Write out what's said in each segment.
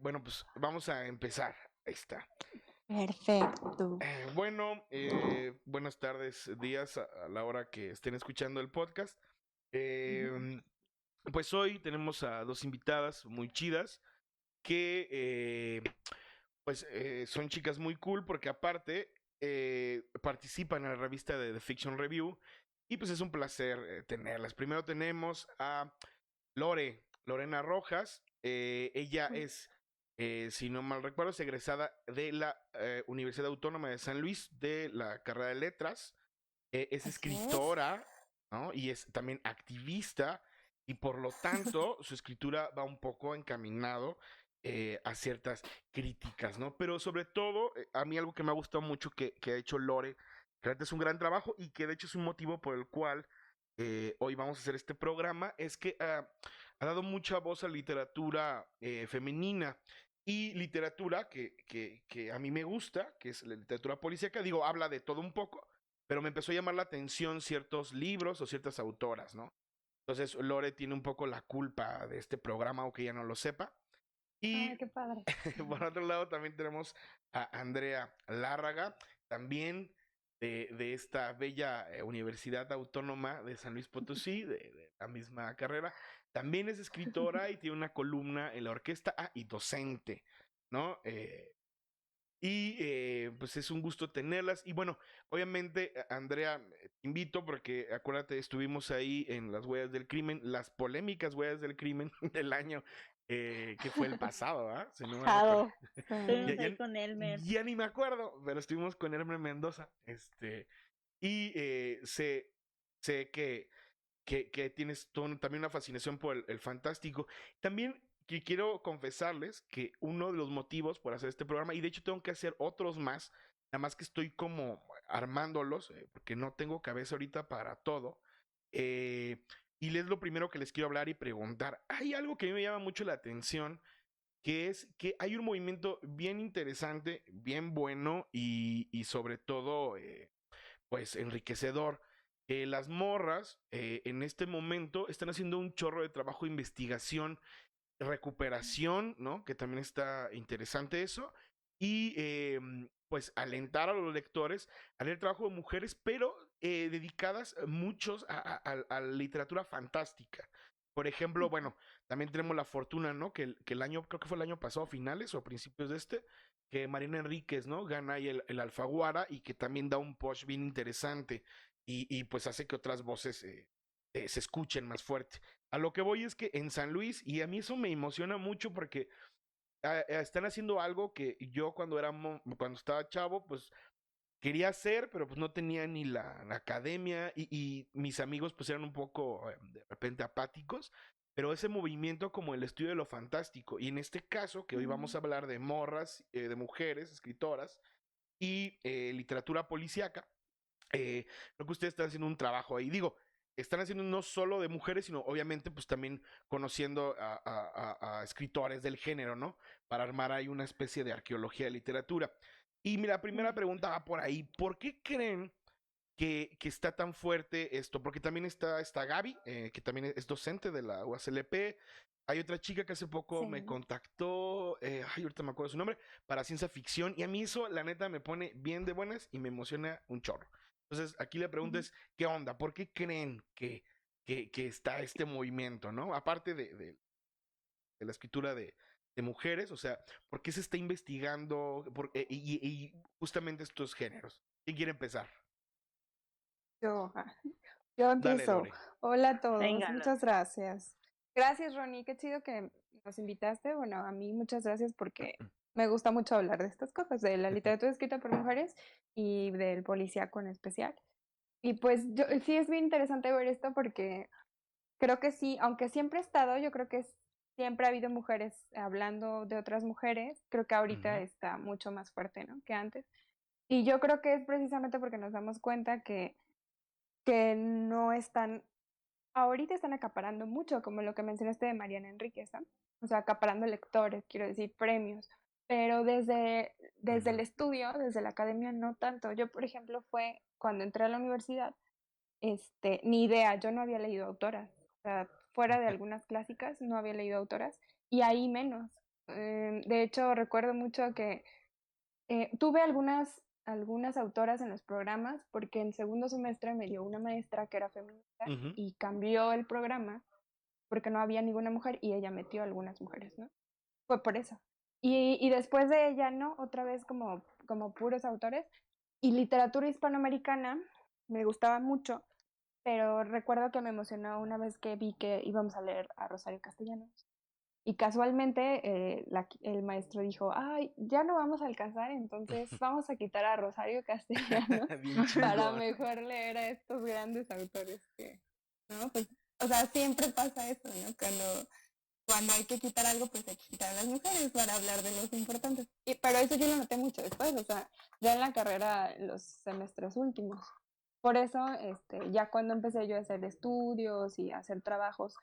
Bueno, pues vamos a empezar. Ahí está. Perfecto. Buenas tardes, días a la hora que estén escuchando el podcast. Ujú. Em, pues hoy tenemos a dos invitadas muy chidas que son chicas muy cool porque aparte participan en la revista de The Fiction Review y pues es un placer tenerlas. Primero tenemos a Lorena Rojas. Ella es, si no mal recuerdo, es egresada de la Universidad Autónoma de San Luis de la carrera de letras. Es Así es. escritora, ¿no? Y es también activista y por lo tanto su escritura va un poco encaminado a ciertas críticas, ¿no? Pero sobre todo, a mí algo que me ha gustado mucho que ha hecho Lore, que realmente es un gran trabajo y que de hecho es un motivo por el cual hoy vamos a hacer este programa, es que ha dado mucha voz a literatura femenina y literatura que a mí me gusta, que es la literatura policíaca, digo, habla de todo un poco, pero me empezó a llamar la atención ciertos libros o ciertas autoras, ¿no? Entonces Lore tiene un poco la culpa de este programa, aunque ella no lo sepa. Ay, Y qué padre. por otro lado también tenemos a Andrea Lárraga, también de esta bella Universidad Autónoma de San Luis Potosí, de la misma carrera. También es escritora y tiene una columna en la orquesta, y docente, ¿no? Pues es un gusto tenerlas. Y bueno, obviamente, Andrea, te invito porque acuérdate, estuvimos ahí en las huellas del crimen, las polémicas huellas del crimen del año que fue el pasado, ¿ah? Si no me recuerdo. Pasado. Ya, Estuvimos Sí. ahí ya, con Elmer. ya ni me acuerdo, pero estuvimos con Hermes Mendoza. Y sé que tienes también una fascinación por el fantástico. También que quiero confesarles que uno de los motivos por hacer este programa, y de hecho tengo que hacer otros más, nada más que estoy como armándolos, porque no tengo cabeza ahorita para todo. eh, y es lo primero que les quiero hablar y preguntar. Hay algo que a mí me llama mucho la atención, que es que hay un movimiento bien interesante, bien bueno y sobre todo pues enriquecedor. Las morras en este momento están haciendo un chorro de trabajo de investigación, recuperación, ¿no? Que también está interesante eso. Y pues alentar a los lectores a leer trabajo de mujeres, pero dedicadas muchos a la literatura fantástica. Por ejemplo, bueno, también tenemos la fortuna, ¿no? Que el año, creo que fue el año pasado, finales o principios de que Marina Enríquez, ¿no? Gana ahí el Alfaguara y que también da un push bien interesante y pues hace que otras voces se escuchen más fuerte. A lo que voy es que en San Luis, y a mí eso me emociona mucho porque están haciendo algo que yo cuando estaba chavo, pues quería hacer, pero pues no tenía ni la academia y mis amigos pues eran un poco de repente apáticos, pero ese movimiento como el estudio de lo fantástico, y en este caso que hoy vamos a hablar de morras, de mujeres, escritoras y literatura policíaca, creo que ustedes están haciendo un trabajo ahí. Digo, están haciendo no solo de mujeres, sino obviamente pues también conociendo a escritores del género, ¿no? Para armar ahí una especie de arqueología de literatura. Y mira, la primera pregunta va por ahí. ¿Por qué creen que está tan fuerte esto? Porque también está Gaby, que también es docente de la UASLP. Hay otra chica que hace poco me Sí. contactó, ahorita me acuerdo su nombre, para ciencia ficción. Y a mí eso, la neta, me pone bien de buenas y me emociona un chorro. Entonces, aquí la pregunta Ujú. es, ¿qué onda? ¿Por qué creen que está este movimiento, ¿no? Aparte de la escritura de mujeres, o sea, ¿por qué se está investigando y justamente estos géneros? ¿Quién quiere empezar? Yo, yo Dale, empiezo. Lore. Hola a todos, Venga, muchas gracias. Gracias, Ronnie, qué chido que nos invitaste. Bueno, a mí muchas gracias porque me gusta mucho hablar de estas cosas, de la literatura escrita por mujeres y del policíaco en especial. Y pues yo sí es bien interesante ver esto porque creo que sí, aunque siempre he estado, yo creo que siempre ha habido mujeres hablando de otras mujeres, creo que ahorita Ujú, está mucho más fuerte, ¿no? Que antes. Y yo creo que es precisamente porque nos damos cuenta que no están, ahorita están acaparando mucho, como lo que mencionaste de Mariana Enríquez, ¿no? O sea, acaparando lectores, quiero decir, premios. Pero desde el ujú, estudio, desde la academia, no tanto. Yo, por ejemplo, fue cuando entré a la universidad, ni idea, yo no había leído autoras. O sea, fuera de algunas clásicas, no había leído autoras. Y ahí menos. De hecho, recuerdo mucho que tuve algunas autoras en los programas porque en segundo semestre me dio una maestra que era feminista Ujú. y cambió el programa porque no había ninguna mujer y ella metió a algunas mujeres, ¿no? Fue por eso. Y después de ella, ¿no? Otra vez como puros autores. Y literatura hispanoamericana me gustaba mucho, pero recuerdo que me emocionó una vez que vi que íbamos a leer a Rosario Castellanos. Y casualmente el maestro dijo, ay, ya no vamos a alcanzar, entonces vamos a quitar a Rosario Castellanos Bien para chingón. mejor leer a estos grandes autores que, ¿no? Pues, o sea, siempre pasa eso, ¿no? Cuando hay que quitar algo, pues hay que quitar a las mujeres para hablar de los importantes. Pero eso yo lo noté mucho después, o sea, ya en la carrera, en los semestres últimos. Por eso, ya cuando empecé yo a hacer estudios y a hacer trabajos,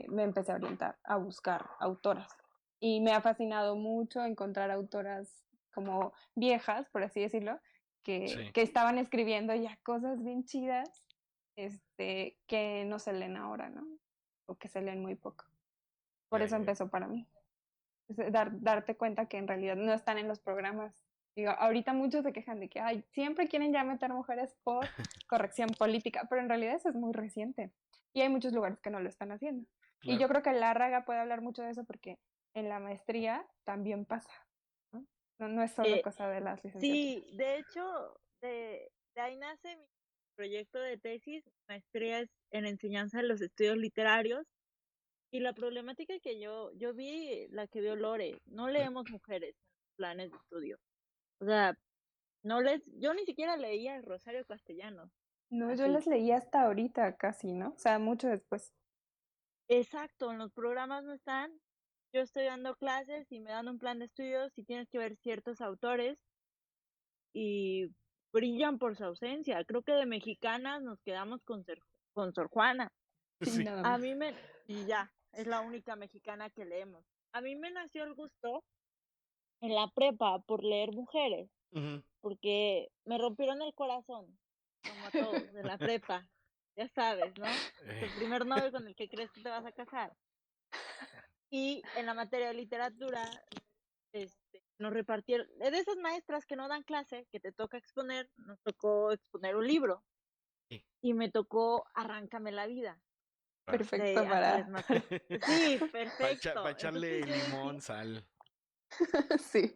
me empecé a orientar a buscar autoras. Y me ha fascinado mucho encontrar autoras como viejas, por así decirlo, Sí, que estaban escribiendo ya cosas bien chidas, que no se leen ahora, ¿no? O que se leen muy poco. Por ya, eso ya, ya. empezó para mí. Darte cuenta que en realidad no están en los programas. Digo, ahorita muchos se quejan de que ay, siempre quieren ya meter mujeres por corrección política, pero en realidad eso es muy reciente. Y hay muchos lugares que no lo están haciendo. Y yo Claro. creo que Lárraga puede hablar mucho de eso porque en la maestría también pasa. ¿No? No es solo Eh, cosa de las licenciaturas. sí, de hecho, de ahí nace mi proyecto de tesis, maestría es en enseñanza de los estudios literarios, y la problemática que yo vi, la que vio Lore, no leemos mujeres en los planes de estudio. O sea, yo ni siquiera leía Rosario Castellanos, No, yo así. las leí hasta ahorita casi, ¿no? O sea, mucho después. Exacto, en los programas no están. Yo estoy dando clases y me dan un plan de estudios y tienes que ver ciertos autores y brillan por su ausencia. Creo que de mexicanas nos quedamos con Sor Juana. Sí, Sí. nada A más. mí me, y ya, es la única mexicana que leemos. A mí me nació el gusto en la prepa por leer mujeres, Ujú. porque me rompieron el corazón, como a todos, de la prepa. Ya sabes, ¿no? Eh, El primer novio con el que crees que te vas a casar. Y en la materia de literatura, nos repartieron, de esas maestras que no dan clase, que te toca exponer, nos tocó exponer un libro sí. y me tocó Arráncame la vida Claro. de Perfecto Ángeles para... Matos. Sí, Pa' perfecto. echarle Entonces yo limón, dije, sal. Sí.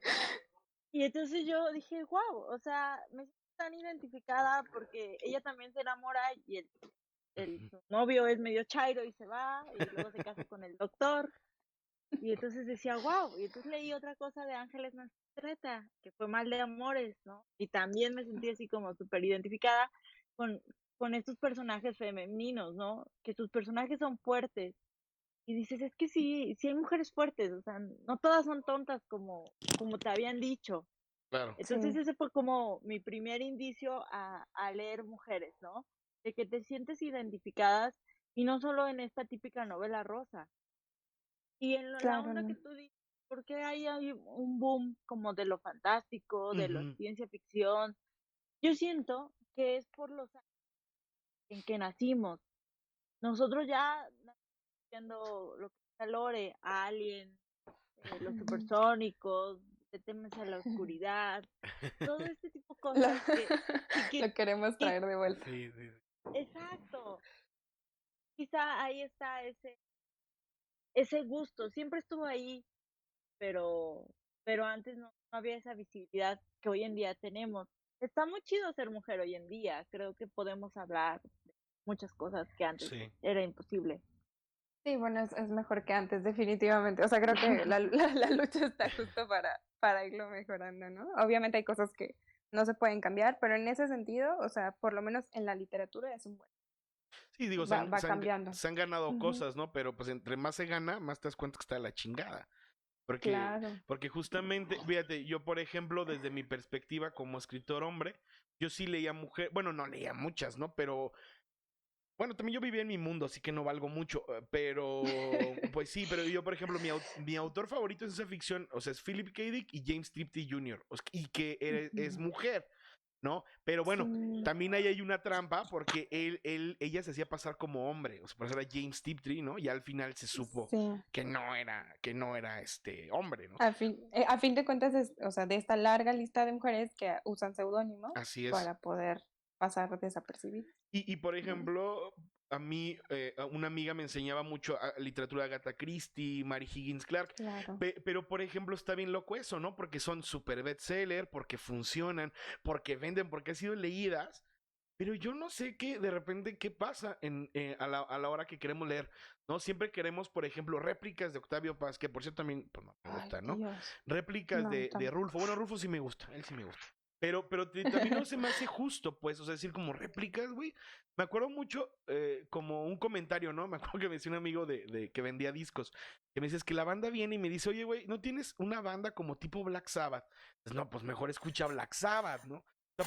y entonces yo dije, wow, o sea, me siento tan identificada porque ella también se enamora y Ujú. su novio es medio chairo y se va y luego se casa con el doctor. Y entonces decía, wow, y entonces leí otra cosa de Ángeles Mastretta, que fue Mal de Amores, ¿no? Y también me sentí así como súper identificada con, con estos personajes femeninos, ¿no? Que sus personajes son fuertes. Y dices, es que sí, sí hay mujeres fuertes, o sea, no todas son tontas como te habían dicho. Claro. Entonces Sí, ese fue como mi primer indicio a leer mujeres, ¿no? De que te sientes identificadas y no solo en esta típica novela rosa. Y en la claro, onda que no. tú dices, ¿por qué hay un boom como de lo fantástico, de la Ujú. ciencia ficción? Yo siento que es por los años en que nacimos. Nosotros ya nacimos viendo lo que es Lore, Alien, los Ujú. supersónicos, te temes a la oscuridad, todo este tipo de Lo, cosas lo queremos que, traer de vuelta. Sí, sí, sí. exacto, quizá ahí está ese gusto, siempre estuvo ahí, pero, pero antes no había esa visibilidad que hoy en día tenemos. Está muy chido ser mujer hoy en día, creo que podemos hablar de muchas cosas que antes Sí. era imposible. Sí, bueno, es mejor que antes, definitivamente. O sea, creo que la lucha está justo para irlo mejorando, ¿no? Obviamente hay cosas que no se pueden cambiar, pero en ese sentido, o sea, por lo menos en la literatura es un buen, Sí, digo, va cambiando. se han ganado Ujú. cosas, ¿no? Pero pues entre más se gana, más te das cuenta que está de la chingada. Claro. Porque justamente, fíjate, yo por ejemplo, desde mi perspectiva como escritor hombre, yo sí leía mujer, bueno, no leía muchas, ¿no? Pero bueno, también yo vivía en mi mundo, así que no valgo mucho, pero pues sí, pero yo, por ejemplo, mi autor favorito en ciencia ficción, o sea, es Philip K. Dick y James Tripty Jr., y que es Ujú. mujer. ¿no? Pero bueno, Sí. también ahí hay una trampa porque ella se hacía pasar como hombre, o sea, por eso era James Tiptree, ¿no? Y al final se supo Sí. que no era hombre, ¿no? A fin de cuentas, o sea, de esta larga lista de mujeres que usan seudónimos Así es. para poder pasar desapercibidas. Y por ¿no? ejemplo, a mí, una amiga me enseñaba mucho literatura de Agatha Christie, Mary Higgins Clark, Claro. pero por ejemplo está bien loco eso, ¿no? Porque son super bestseller, porque funcionan, porque venden, porque han sido leídas, pero yo no sé qué, de repente, qué pasa a la hora que queremos leer, ¿no? Siempre queremos, por ejemplo, réplicas de Octavio Paz, que por cierto también, pues no me Ay, gusta, ¿no? Dios. Réplicas No, de Rulfo. Bueno, Rulfo sí me gusta, él sí me gusta. Pero también no se me hace justo, pues, o sea, decir como réplicas, güey. Me acuerdo mucho, como un comentario, ¿no? Me acuerdo que me decía un amigo de que vendía discos, que me dice, es que la banda viene y me dice, oye, güey, ¿no tienes una banda como tipo Black Sabbath? Pues no, pues mejor escucha Black Sabbath, ¿no? O sea,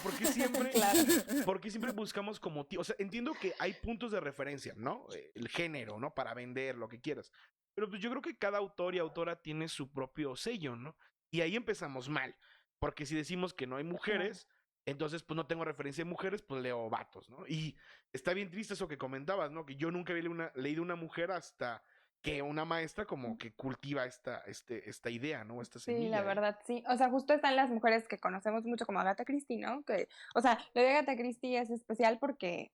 Claro. porque siempre buscamos como, o sea, entiendo que hay puntos de referencia, ¿no? El género, ¿no? Para vender, lo que quieras. Pero pues yo creo que cada autor y autora tiene su propio sello, ¿no? Y ahí empezamos mal, porque si decimos que no hay Claro. mujeres, entonces pues no tengo referencia de mujeres, pues leo vatos, ¿no? Y está bien triste eso que comentabas, ¿no? Que yo nunca había leído una mujer hasta que una maestra como que cultiva esta idea, ¿no? Esta Sí, la semilla ahí. verdad, sí. O sea, justo están las mujeres que conocemos mucho como Agatha Christie, ¿no? Que, o sea, lo de Agatha Christie es especial porque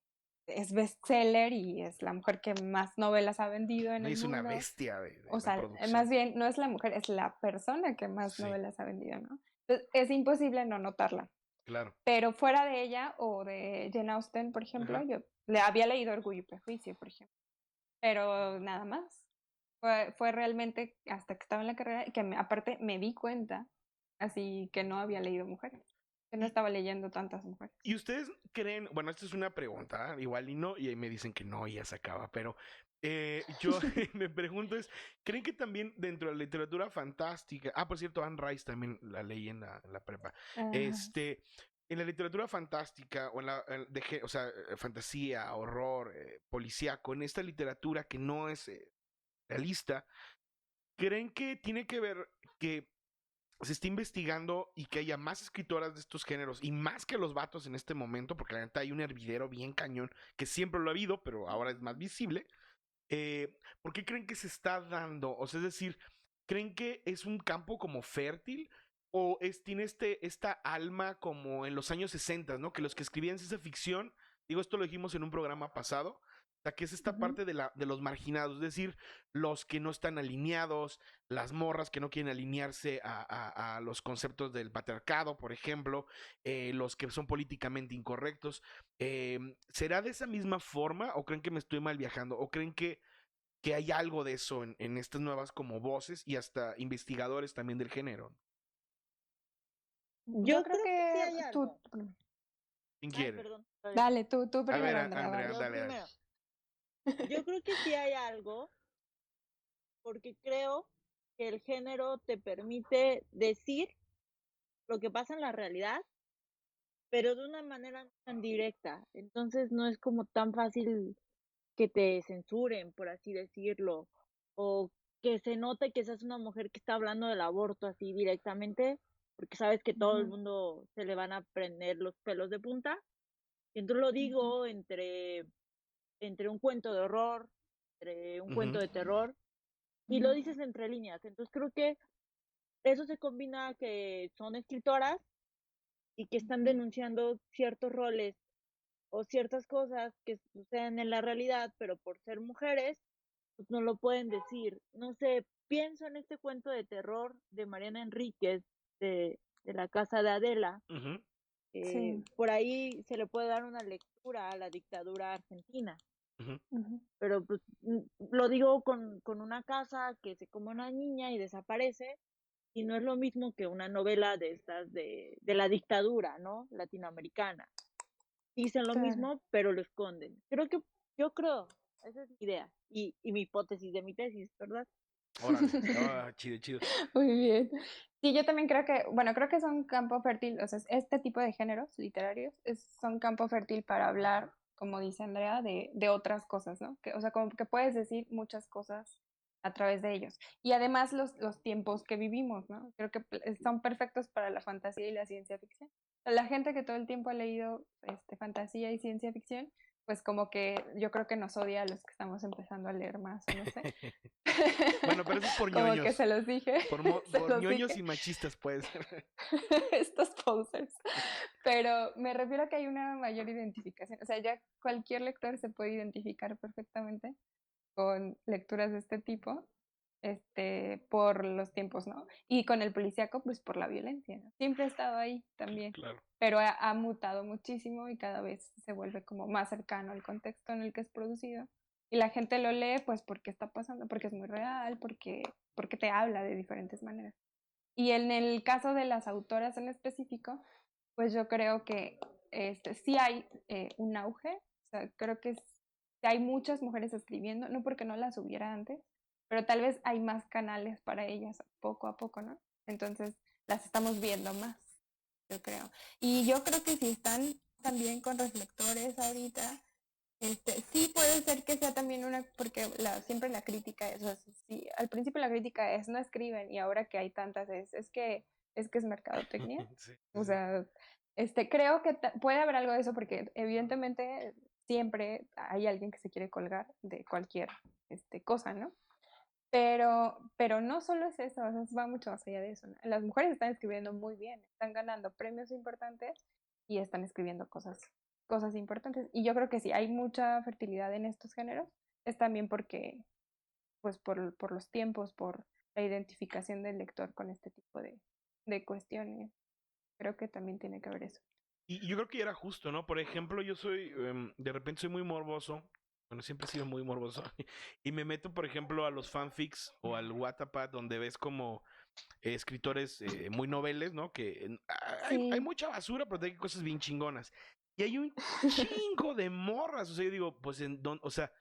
es bestseller y es la mujer que más novelas ha vendido en No el es una mundo. bestia O de sea, producción. más bien no es la mujer, es la persona que más Sí, novelas ha vendido, ¿no? Entonces, es imposible no notarla. claro. Pero fuera de ella o de Jane Austen, por ejemplo, Ajá. yo le había leído Orgullo y Prejuicio, por ejemplo, pero nada más. Fue realmente hasta que estaba en la carrera que aparte me di cuenta, así que no había leído mujeres, que no Y, estaba leyendo tantas mujeres. y ustedes creen, bueno, esta es una pregunta, igual y no, y ahí me dicen que no, y ya se acaba, pero yo me pregunto es, ¿creen que también dentro de la literatura fantástica, por cierto, Anne Rice también la leí en la prepa, Ajá. en la literatura fantástica, o o sea, fantasía, horror, policíaco, en esta literatura que no es realista, ¿creen que tiene que ver que se está investigando y que haya más escritoras de estos géneros y más que los vatos en este momento, porque la neta hay un hervidero bien cañón que siempre lo ha habido, pero ahora es más visible? ¿Por qué creen que se está dando? O sea, es decir, ¿creen que es un campo como fértil? ¿O tiene esta alma como en los años 60, ¿no? Que los que escribían ciencia ficción, digo, esto lo dijimos en un programa pasado, o sea, que es esta Ujú, parte de los marginados, es decir, los que no están alineados, las morras que no quieren alinearse a los conceptos del patriarcado, por ejemplo, los que son políticamente incorrectos. ¿Será de esa misma forma o creen que me estoy mal viajando? ¿O creen que hay algo de eso en estas nuevas como voces y hasta investigadores también del género? Yo Yo creo creo que sí que hay tú, algo. ¿Quién Ay, quiere? perdón. dale, tú A ver, primero, Andrea, Andrea, dale. Yo dale, dale. primero. Yo creo que sí hay algo, porque creo que el género te permite decir lo que pasa en la realidad, pero de una manera no tan directa. Entonces no es como tan fácil que te censuren, por así decirlo, o que se note que seas una mujer que está hablando del aborto así directamente, porque sabes que todo el Ujú, mundo se le van a prender los pelos de punta. Y entonces lo ujú, digo entre un cuento de horror, entre un cuento Ujú, de terror, y lo ujú, dices entre líneas. Entonces creo que eso se combina que son escritoras y que están ujú. denunciando ciertos roles o ciertas cosas que suceden en la realidad, pero por ser mujeres, pues no lo pueden decir. No sé, pienso en este cuento de terror de Mariana Enríquez, de la casa de Adela. ujú, Sí. Por ahí se le puede dar una lectura a la dictadura argentina, ujú. Ujú. pero pues lo digo con una casa que se come una niña y desaparece, y no es lo mismo que una novela de estas de la dictadura, ¿no? Latinoamericana. Dicen lo Claro. mismo, pero lo esconden. Yo creo, esa es mi idea y mi hipótesis de mi tesis, ¿verdad? Órale, chido, chido. Muy bien. Sí, yo también creo que, bueno, creo que son campo fértil, o sea, este tipo de géneros literarios son campo fértil para hablar, como dice Andrea, de otras cosas, ¿no? Que, o sea, como que puedes decir muchas cosas a través de ellos. Y además los tiempos que vivimos, ¿no? Creo que son perfectos para la fantasía y la ciencia ficción. La gente que todo el tiempo ha leído fantasía y ciencia ficción, pues como que yo creo que nos odia a los que estamos empezando a leer más, o no sé. Bueno, pero eso es por Como que ñoños. se los dije, se Por los ñoños dije. y machistas, puede ser. Estos posers. Pero me refiero a que hay una mayor identificación. O sea, ya cualquier lector se puede identificar perfectamente con lecturas de este tipo, por los tiempos, ¿no? Y con el policíaco, pues por la violencia, ¿no? Siempre ha estado ahí también, Claro. pero ha mutado muchísimo y cada vez se vuelve como más cercano al contexto en el que es producido. Y la gente lo lee, pues porque está pasando, porque es muy real, porque te habla de diferentes maneras. Y en el caso de las autoras en específico, pues yo creo que sí hay un auge, o sea, creo que hay muchas mujeres escribiendo, no porque no las hubiera antes, pero tal vez hay más canales para ellas poco a poco, ¿no? Entonces las estamos viendo más, yo creo. Y yo creo que si están también con reflectores ahorita, sí puede ser que sea también porque siempre la crítica es, o sea, sí, al principio la crítica es no escriben y ahora que hay tantas es mercadotecnia. Sí, O sí. sea, creo que puede haber algo de eso porque evidentemente siempre hay alguien que se quiere colgar de cualquier cosa, ¿no? Pero no solo es eso, o sea, va mucho más allá de eso, ¿no? Las mujeres están escribiendo muy bien, están ganando premios importantes y están escribiendo cosas importantes. Y yo creo que sí, hay mucha fertilidad en estos géneros, es también porque, pues por los tiempos, por la identificación del lector con este tipo de cuestiones. Creo que también tiene que ver eso. Y yo creo que era justo, ¿no? Por ejemplo, yo soy, de repente soy muy morboso. Bueno, siempre he sido muy morboso. Y me meto, por ejemplo, a los fanfics o al Wattpad, donde ves como escritores muy noveles, ¿no? Que hay Sí, mucha basura, pero hay cosas bien chingonas. Y hay un chingo de morras. O sea, yo digo, pues, o sea,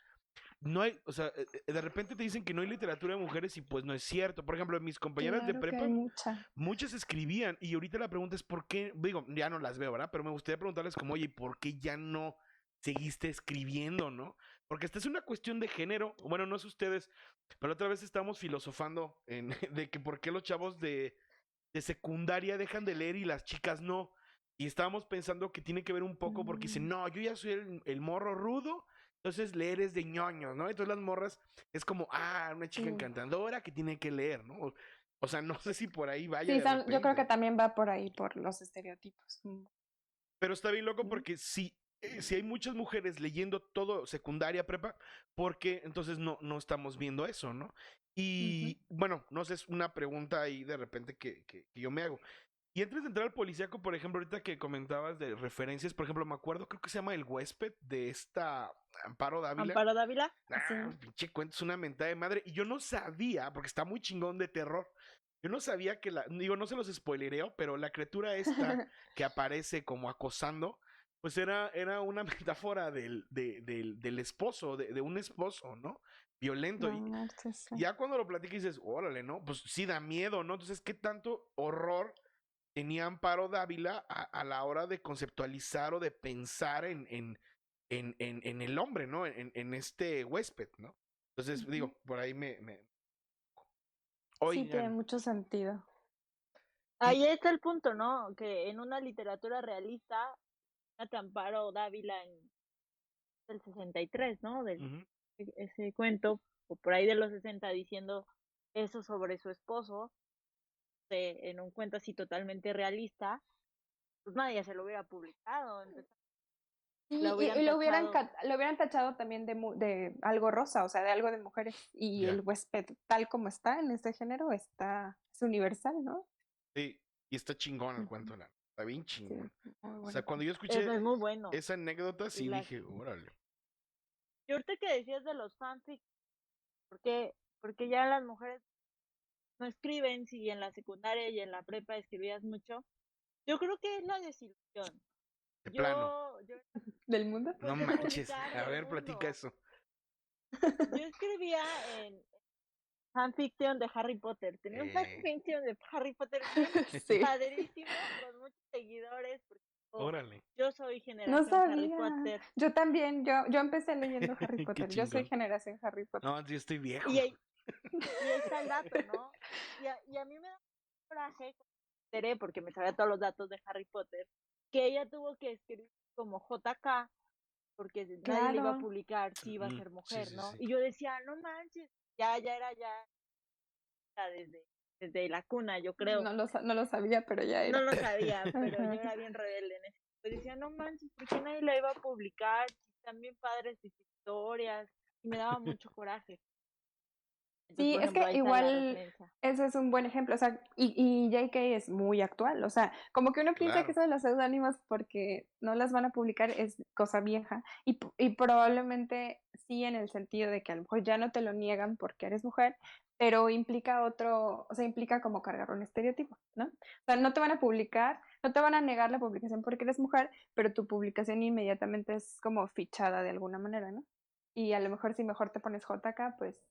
no hay, o sea, de repente te dicen que no hay literatura de mujeres y pues no es cierto. Por ejemplo, mis compañeras de claro que hay prepa, mucha. muchas escribían y ahorita la pregunta es por qué, digo, ya no las veo, ¿verdad? Pero me gustaría preguntarles como, oye, ¿por qué ya no seguiste escribiendo, no? Porque esta es una cuestión de género. Bueno, no sé ustedes, pero otra vez estamos filosofando de que por qué los chavos de secundaria dejan de leer y las chicas no. Y estábamos pensando que tiene que ver un poco porque dicen, Mm, no, yo ya soy el morro rudo, entonces leer es de ñoños, ¿no? Entonces las morras es como, una chica sí. encantadora que tiene que leer, ¿no? O sea, no sé si por ahí vaya Sí, de yo creo que repente. también va por ahí, por los estereotipos. Pero está bien loco ¿No? porque si hay muchas mujeres leyendo todo secundaria, prepa, porque entonces no estamos viendo eso, ¿no? Ujú. Y bueno, no sé, es una pregunta ahí de repente que yo me hago. Y antes de entrar al policíaco, por ejemplo, ahorita que comentabas de referencias, por ejemplo, me acuerdo, creo que se llama El Huésped de esta Amparo Dávila. Amparo Dávila. Sí. Pinche cuento, es una mentada de madre. Y yo no sabía, porque está muy chingón de terror. Yo no sabía que digo, no se los spoilereo, pero la criatura esta que aparece como acosando, pues era una metáfora del esposo, de un esposo, ¿no? Violento. No Y marches, sí. ya cuando lo platicas dices, órale, ¿no? Pues sí da miedo, ¿no? Entonces, ¿qué tanto horror tenía Amparo Dávila a la hora de conceptualizar o de pensar en el hombre, ¿no? En este huésped, ¿no? Entonces, Ujú. digo, por ahí Sí, tiene Oigan, mucho sentido. y... Ahí está el punto, ¿no? Que en una literatura realista, Amparo Dávila en el 63, ¿no? Ujú. Ese cuento, o por ahí de los 60, diciendo eso sobre su esposo, en un cuento así totalmente realista, pues nadie se lo hubiera publicado, entonces Sí, la hubieran y tachado. lo hubieran tachado también de algo rosa, o sea, de algo de mujeres. Y el Ya, huésped, tal como está en este género, es universal, ¿no? sí, y está chingón el Ujú. cuento, está bien Sí, chingón. muy O sea, bueno. cuando yo Es escuché muy bueno. esa anécdota, Y sí las dije, órale. y ahorita que decías de los fanfics, porque ya las mujeres no escriben, si en la secundaria y en la prepa escribías mucho, yo creo que es la desilusión. De plano, Yo ¿Del mundo? no después de manches. publicar A del ver, platica mundo, eso. yo escribía en fanfiction de Harry Potter. Tenía un Eh, fanfiction de Harry Potter bien Sí. padrísimo, con muchos seguidores, porque órale, yo soy No generación Harry sabía. Potter. Yo también, yo empecé leyendo Harry qué Potter. Yo soy chingón. generación Harry Potter. No, yo estoy Y viejo. ahí, y ahí está el dato, ¿no? Y a mí me da coraje cuando me enteré, porque me sabía todos los datos de Harry Potter, que ella tuvo que escribir como JK porque nadie le iba a Claro, publicar si iba a ser Sí, mujer, sí, ¿no? sí. Y yo decía, no manches, ya era ya desde la cuna, yo creo. no lo sabía, pero ya No era. lo sabía, pero yo Ajá. era bien rebelde en eso. Yo decía, no manches, ¿por qué nadie la iba a publicar? Están bien padres sus historias. Y me daba mucho coraje. Entonces, Sí, por es ejemplo, que ahí está la igual referencia. ese es un buen ejemplo, o sea, y JK es muy actual, o sea, como que uno piensa que Claro. eso de los seudónimos porque no las van a publicar es cosa vieja, y probablemente sí en el sentido de que a lo mejor ya no te lo niegan porque eres mujer, pero implica otro, o sea, implica como cargar un estereotipo, ¿no? O sea, no te van a publicar, no te van a negar la publicación porque eres mujer, pero tu publicación inmediatamente es como fichada de alguna manera, ¿no? Y a lo mejor si mejor te pones JK, pues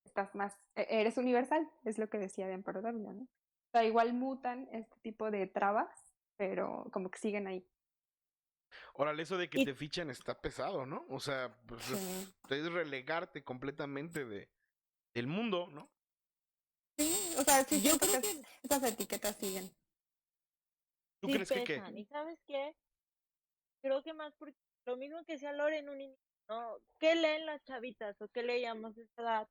estás más, eres universal, es lo que decía de Amparo Dávila, ¿no? O sea, igual mutan este tipo de trabas, pero como que siguen ahí. Órale, eso de que Y te fichan está pesado, ¿no? O sea, pues Sí. es relegarte completamente del mundo, ¿no? Sí, o sea, sí yo siento creo que que esas etiquetas siguen. ¿Tú sí crees que qué? pesan. ¿Y sabes qué? Creo que más porque lo mismo que decía Lore en un inicio, ¿no? ¿Qué leen las chavitas o qué leíamos a esa edad?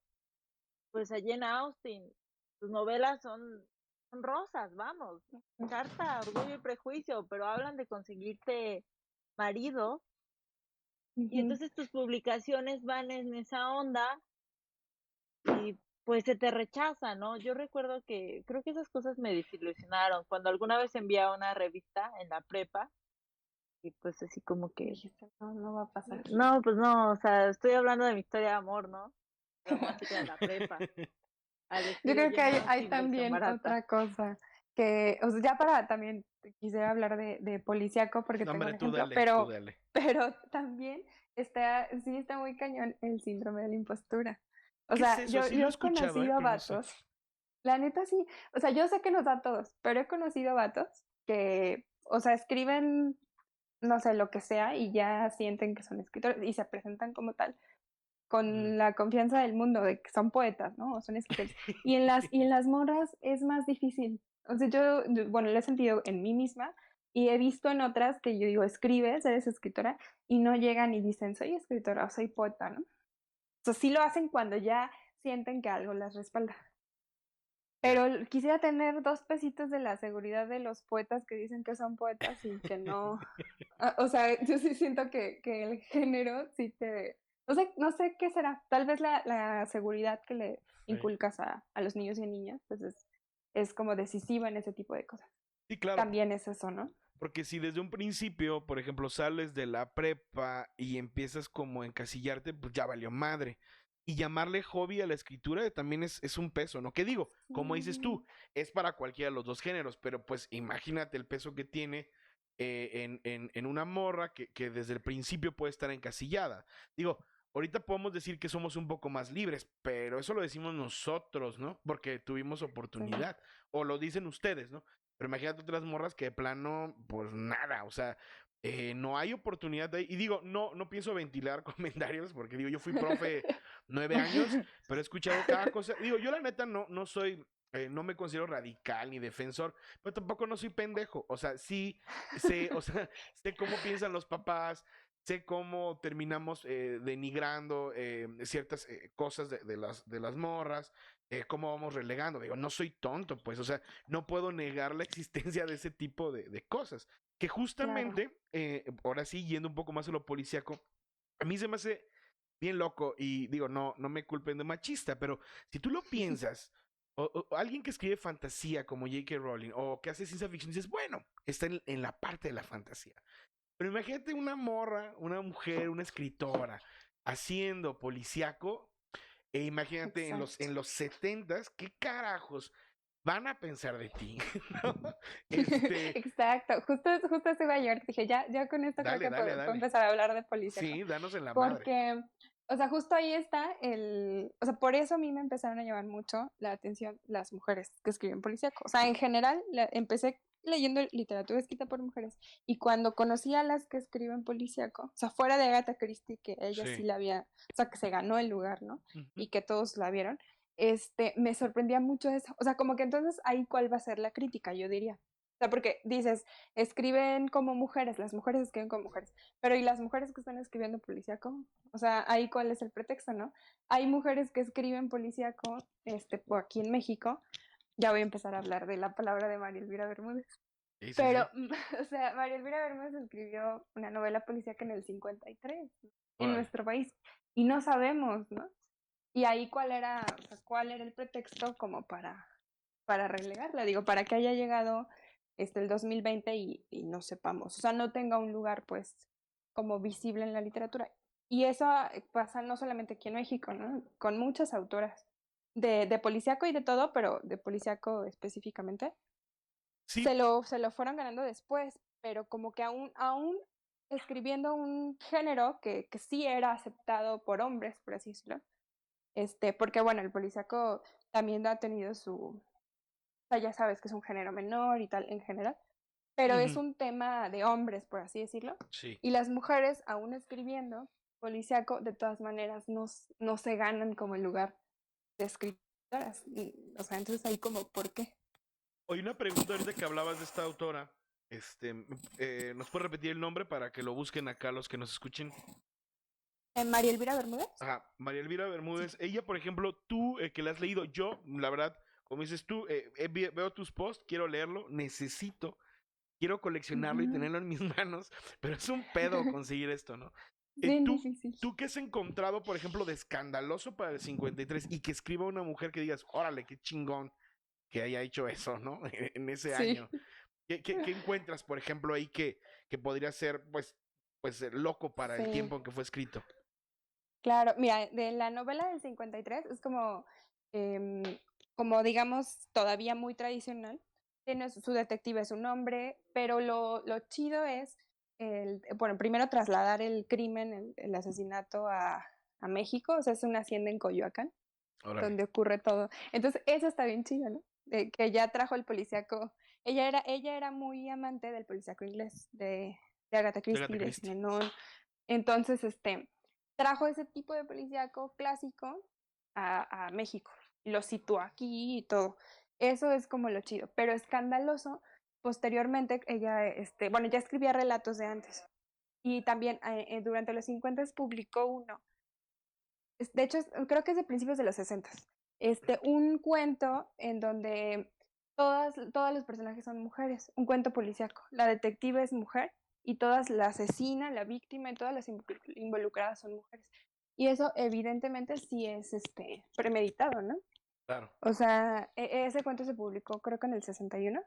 Pues a Jane Austen. Sus novelas son rosas, vamos. Carta, Orgullo y Prejuicio, pero hablan de conseguirte marido. Y Ujú. entonces tus publicaciones van en esa onda y pues se te rechaza, ¿no? Yo recuerdo que creo que esas cosas me desilusionaron cuando alguna vez envié a una revista en la prepa y pues así como que, Dijiste, no, no va a pasar. no, pues no, o sea, estoy hablando de mi historia de amor, ¿no? Romántica de la prepa, al Yo estilo creo que Jane hay Austen, versión también barata. otra cosa, que, o sea, ya para también quisiera hablar de policíaco porque No, tengo un hombre, ejemplo, tú pero, dale. pero también está, sí está muy cañón el síndrome de la impostura. O ¿Qué es sea, eso? Sí yo lo he he escuchado, conocido pero no sé. vatos, la neta sí, o sea, yo sé que nos da a todos, pero he conocido vatos que, o sea, escriben, no sé, lo que sea y ya sienten que son escritores y se presentan como tal Ujú. con la confianza del mundo de que son poetas, ¿no? O son escritores. Y en las morras es más difícil. O sea, bueno, lo he sentido en mí misma y he visto en otras que yo digo, escribes, eres escritora, y no llegan y dicen, soy escritora o soy poeta, ¿no? O sea, sí lo hacen cuando ya sienten que algo las respalda. Ya. Pero quisiera tener 2 pesitos de la seguridad de los poetas que dicen que son poetas y que no. O sea, yo sí siento que el género sí te. No sé qué será. Tal vez la seguridad que le Sí. inculcas a los niños y niñas, pues es como decisiva en ese tipo de cosas. Sí, claro. También es eso, ¿no? Porque si desde un principio, por ejemplo, sales de la prepa y empiezas como a encasillarte, pues ya valió madre. Y llamarle hobby a la escritura también es un peso, ¿no? ¿Qué digo? Como dices tú, Sí. es para cualquiera de los dos géneros, pero pues imagínate el peso que tiene en una morra que desde el principio puede estar encasillada. Digo, ahorita podemos decir que somos un poco más libres, pero eso lo decimos nosotros, ¿no? Porque tuvimos Sí. oportunidad. O lo dicen ustedes, ¿no? Pero imagínate otras morras que de plano, pues nada, o sea, no hay oportunidad de ahí. Y digo, no pienso ventilar comentarios, porque digo, yo fui profe 9 años, pero he escuchado cada cosa. Digo, yo la neta no soy, no me considero radical ni defensor, pero tampoco no soy pendejo. O sea, sí sé, o sea, sé cómo piensan los papás, sé cómo terminamos denigrando ciertas cosas de las morras, cómo vamos relegando. Digo, no soy tonto, pues, o sea, no puedo negar la existencia de ese tipo de cosas. Que Claro. justamente, ahora sí, yendo un poco más a lo policíaco, a mí se me hace bien loco y digo, no me culpen de machista, pero si tú lo piensas, o alguien que escribe fantasía como J.K. Rowling o que hace ciencia ficción, dices, bueno, está en la parte de la fantasía. Pero imagínate una morra, una mujer, una escritora haciendo policíaco, e imagínate en los, Exacto. en los 70s, ¿qué carajos van a pensar de ti? ¿No? Este, Exacto. Justo eso iba a llegar. Dije, ya con esto creo dale, que dale, puedo dale. empezar a hablar de policíaco. Sí, danos en la madre. Porque, o sea, justo ahí está o sea, por eso a mí me empezaron a llamar mucho la atención las mujeres que escriben policíaco. O sea, en general, empecé leyendo literatura escrita por mujeres y cuando conocí a las que escriben policíaco, o sea, fuera de Agatha Christie, que ella sí Sí. la había, o sea, que se ganó el lugar, ¿no? Ujú. Y que todos la vieron, me sorprendía mucho eso. O sea, como que entonces ahí cuál va a ser la crítica, yo diría. O sea, porque dices, escriben como mujeres, las mujeres escriben como mujeres, pero ¿y las mujeres que están escribiendo policíaco? O sea, ahí cuál es el pretexto, ¿no? Hay mujeres que escriben policíaco, por aquí en México, ya voy a empezar a hablar de la palabra de María Elvira Bermúdez, Sí, sí, sí. pero, o sea, María Elvira Bermúdez escribió una novela policíaca en el 53, en Órale. nuestro país, y no sabemos, ¿no? Y ahí cuál era el pretexto como para relegarla, digo, para que haya llegado el 2020 y no sepamos, o sea, no tenga un lugar pues como visible en la literatura. Y eso pasa no solamente aquí en México, ¿no? Con muchas autoras de policíaco y de todo, pero de policíaco específicamente, Sí, se lo fueron ganando después, pero como que aún escribiendo un género que sí era aceptado por hombres, por así decirlo, porque bueno, el policíaco también ha tenido o sea, ya sabes que es un género menor y tal en general, pero es ujú, un tema de hombres, por así decirlo, sí. y las mujeres, aún escribiendo policíaco, de todas maneras no se ganan como el lugar de escritoras. O sea, entonces ahí como, ¿por qué? Oye, una pregunta ahorita que hablabas de esta autora. ¿Nos puedes repetir el nombre para que lo busquen acá los que nos escuchen? María Elvira Bermúdez. Ajá, María Elvira Sí. Bermúdez. Ella, por ejemplo, tú que la has leído, yo, la verdad, como dices tú, veo tus posts, quiero leerlo, quiero coleccionarlo y Ujú. tenerlo en mis manos, pero es un pedo conseguir esto, ¿no? Bien ¿Tú, difícil. tú qué has encontrado, por ejemplo, de escandaloso para el 53 y que escriba una mujer que digas, órale, qué chingón que haya hecho eso, ¿no? En ese Sí. año. ¿Qué encuentras, por ejemplo, ahí que podría ser, pues, loco para el Sí. tiempo en que fue escrito? Claro, mira, de la novela del 53 es em, como digamos, todavía muy tradicional. Tiene su detective es un hombre, pero lo chido es, bueno, primero trasladar el crimen, el asesinato a México, o sea, es una hacienda en Coyoacán, Órale. donde ocurre todo. Entonces, eso está bien chido, ¿no? De que ya trajo el policíaco. Ella era muy amante del policíaco inglés, de Agatha Agatha Christie, de Christie. Simenon. Entonces, trajo ese tipo de policíaco clásico a México. Y lo situó aquí y todo. Eso es como lo chido. Pero escandaloso, posteriormente, ella, bueno, ya escribía relatos de antes. Y también durante los 50 publicó uno. De hecho, creo que es de principios de los 60. Un cuento en donde todos los personajes son mujeres. Un cuento policíaco. La detective es mujer y todas, la asesina, la víctima y todas las involucradas son mujeres. Y eso evidentemente sí es premeditado, ¿no? Claro. O sea, ese cuento se publicó creo que en el 61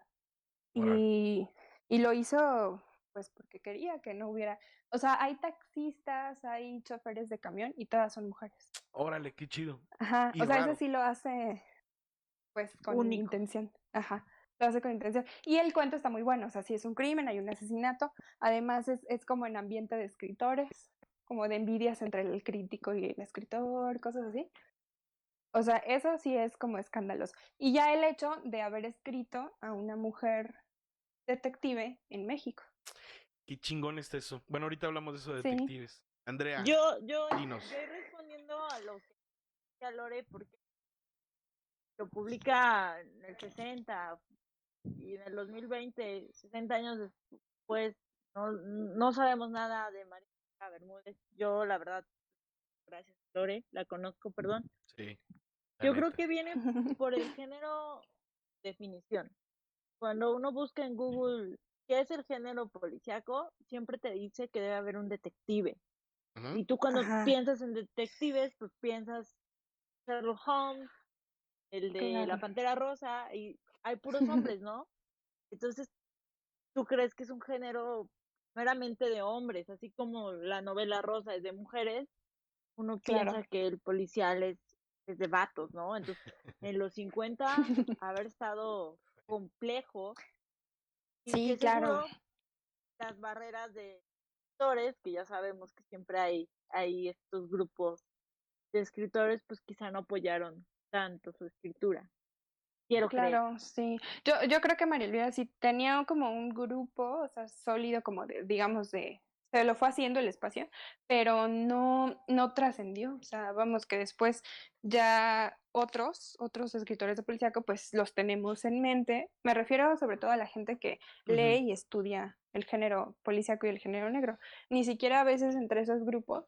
Órale. y, y lo hizo pues porque quería que no hubiera, o sea, hay taxistas, hay choferes de camión y todas son mujeres. Órale, qué chido. Ajá, Y o sea, ese raro. sí lo hace pues con Único. intención. Ajá, lo hace con intención. Y el cuento está muy bueno, o sea, sí es un crimen, hay un asesinato, además es como en ambiente de escritores, como de envidias entre el crítico y el escritor, cosas así. O sea, eso sí es como escandaloso. Y ya el hecho de haber escrito a una mujer detective en México. Qué chingón está eso. Bueno, ahorita hablamos de eso de Sí. detectives. Andrea, Yo dinos. ir respondiendo a lo que decía Lore, porque lo publica en el 60 y en el 2020, 60 años después, no sabemos nada de María Bermúdez. Yo, la verdad, gracias, Lore, la conozco, perdón. Sí, la Yo creo neta. que viene por el género definición. Cuando uno busca en Google qué es el género policíaco, siempre te dice que debe haber un detective. Ujú. Y tú cuando Ajá, piensas en detectives, pues piensas Sherlock Holmes, el de la claro. Pantera Rosa, y hay puros hombres, ¿no? Entonces, tú crees que es un género meramente de hombres, así como la novela rosa es de mujeres, uno Claro. piensa que el policial es de vatos, ¿no? Entonces, en los 50, haber estado complejo y Sí, que claro. seguro las barreras de escritores, que ya sabemos que siempre hay estos grupos de escritores, pues quizá no apoyaron tanto su escritura. Quiero creer. Claro, sí. Yo creo que María Elvira sí tenía como un grupo, o sea, sólido como de, digamos, de se lo fue haciendo el espacio, pero no trascendió. O sea, vamos que después ya otros escritores de policíaco, pues los tenemos en mente. Me refiero sobre todo a la gente que lee y estudia el género policíaco y el género negro. Ni siquiera a veces entre esos grupos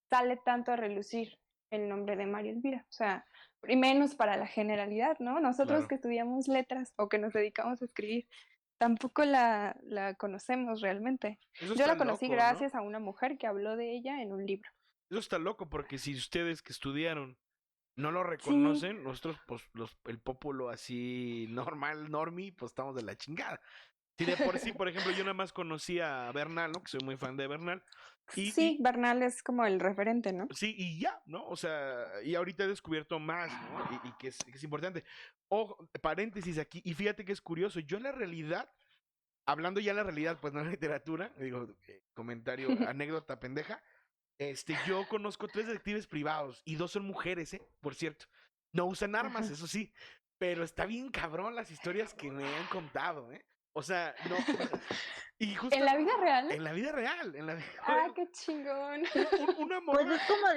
sale tanto a relucir el nombre de María Elvira. O sea, y menos para la generalidad, ¿no? Nosotros Claro. que estudiamos letras o que nos dedicamos a escribir, tampoco la conocemos realmente. Eso Yo está la conocí loco, ¿no? gracias a una mujer que habló de ella en un libro. Eso está loco porque si ustedes que estudiaron no lo Sí, reconocen, nosotros, pues, el pópulo así normal, normie, pues estamos de la chingada. Si de por sí, por ejemplo, yo nada más conocí a Bernal, ¿no? Que soy muy fan de Bernal. sí, Bernal es como el referente, ¿no? Sí, y ya, ¿no? O sea, y ahorita he descubierto más, ¿no? Y que es importante. Ojo, paréntesis aquí, y fíjate que es curioso, yo en la realidad, hablando ya en la realidad, pues no en la literatura, digo, comentario, anécdota pendeja, yo conozco 3 detectives privados y 2 son mujeres, ¿eh? Por cierto. No usan armas, Ajá. eso sí, pero está bien cabrón las historias que me han contado, ¿eh? O sea, no, y justo ¿En la vida real? en la vida real, en la vida Ah, real, qué chingón. una Pues morra, es como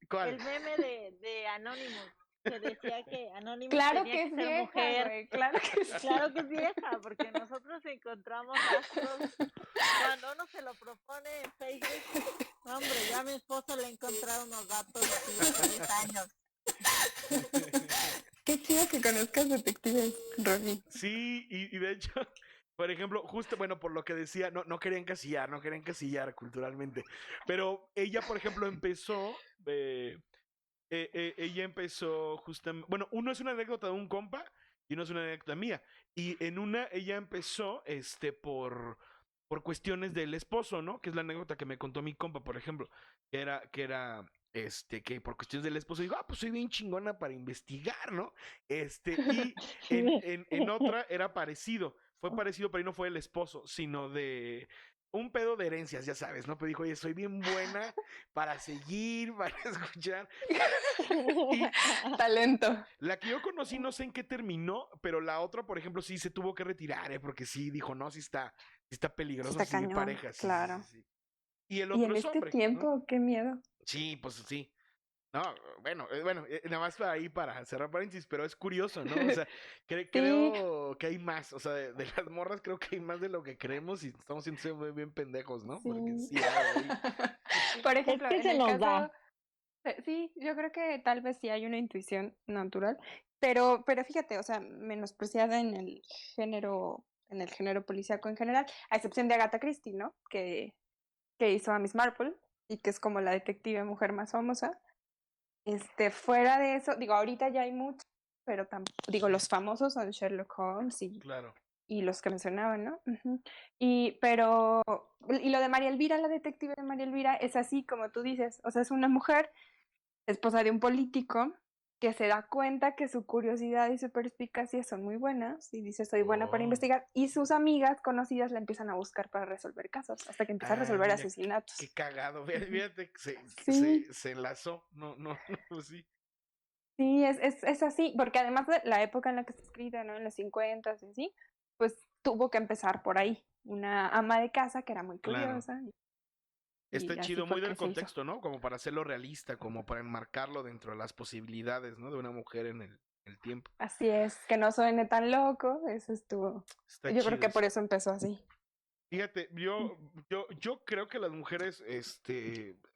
¿cuál? el meme de Anonymous, que decía que Anonymous Claro tenía que que es ser vieja, mujer. güey, claro que sí. Claro que es vieja, porque nosotros encontramos astros. Cuando uno se lo propone en Facebook, hombre, ya a mi esposo le he encontrado unos datos así de 10 años. Qué chido que conozcas detectives, Robbie. Sí, y de hecho, por ejemplo, justo, bueno, por lo que decía, no quería encasillar culturalmente, pero ella, por ejemplo, ella empezó justamente, bueno, uno es una anécdota de un compa y uno es una anécdota mía, y en una ella empezó, por cuestiones del esposo, ¿no? Que es la anécdota que me contó mi compa, por ejemplo, que por cuestiones del esposo, digo, pues soy bien chingona para investigar, ¿no? Y en otra era parecido, fue parecido, pero ahí no fue el esposo, sino de un pedo de herencias, ya sabes, ¿no? Pero dijo, oye, soy bien buena para seguir, para escuchar. Y Talento. la que yo conocí, no sé en qué terminó, pero la otra, por ejemplo, sí se tuvo que retirar, porque sí dijo, no, sí está Sí peligroso está seguir cañón, pareja, sí, sí, sí, claro. sí. Y el Y otro en es este hombre, ¿no? tiempo, qué miedo. Sí, pues sí. No, bueno, nada más ahí para cerrar paréntesis, pero es curioso, ¿no? O sea, Sí, creo que hay más, o sea, de las morras creo que hay más de lo que creemos y estamos siendo muy bien pendejos, ¿no? Porque sí. sí hay ahí. Por Es ejemplo, que en se el nos da. caso, sí, yo creo que tal vez sí hay una intuición natural, pero fíjate, o sea, menospreciada en el género policíaco en general, a excepción de Agatha Christie, ¿no? Que hizo a Miss Marple y que es como la detective mujer más famosa. Fuera de eso, digo, ahorita ya hay muchos, pero digo, los famosos son Sherlock Holmes Claro. y los que mencionaban, ¿no? Ujú. Y lo de María Elvira, la detective de María Elvira, es así como tú dices, o sea, es una mujer, esposa de un político, que se da cuenta que su curiosidad y su perspicacia son muy buenas y dice, soy buena para Oh. investigar, y sus amigas conocidas la empiezan a buscar para resolver casos, hasta que empieza a Ah, resolver mira, qué asesinatos. cagado. Ujú. Fíjate que Sí, se enlazó. No, no, no, pues sí. sí, es así, porque además de la época en la que está escrita, ¿no? En los 50 y así, pues tuvo que empezar por ahí. Una ama de casa que era muy Claro. curiosa Está y así chido, fue muy que del se hizo. contexto, ¿no? Como para hacerlo realista, como para enmarcarlo dentro de las posibilidades, ¿no? De una mujer en el tiempo. Así es, que no suene tan loco, eso estuvo. Está Yo creo chido que por eso. eso empezó así. Fíjate, yo creo que las mujeres,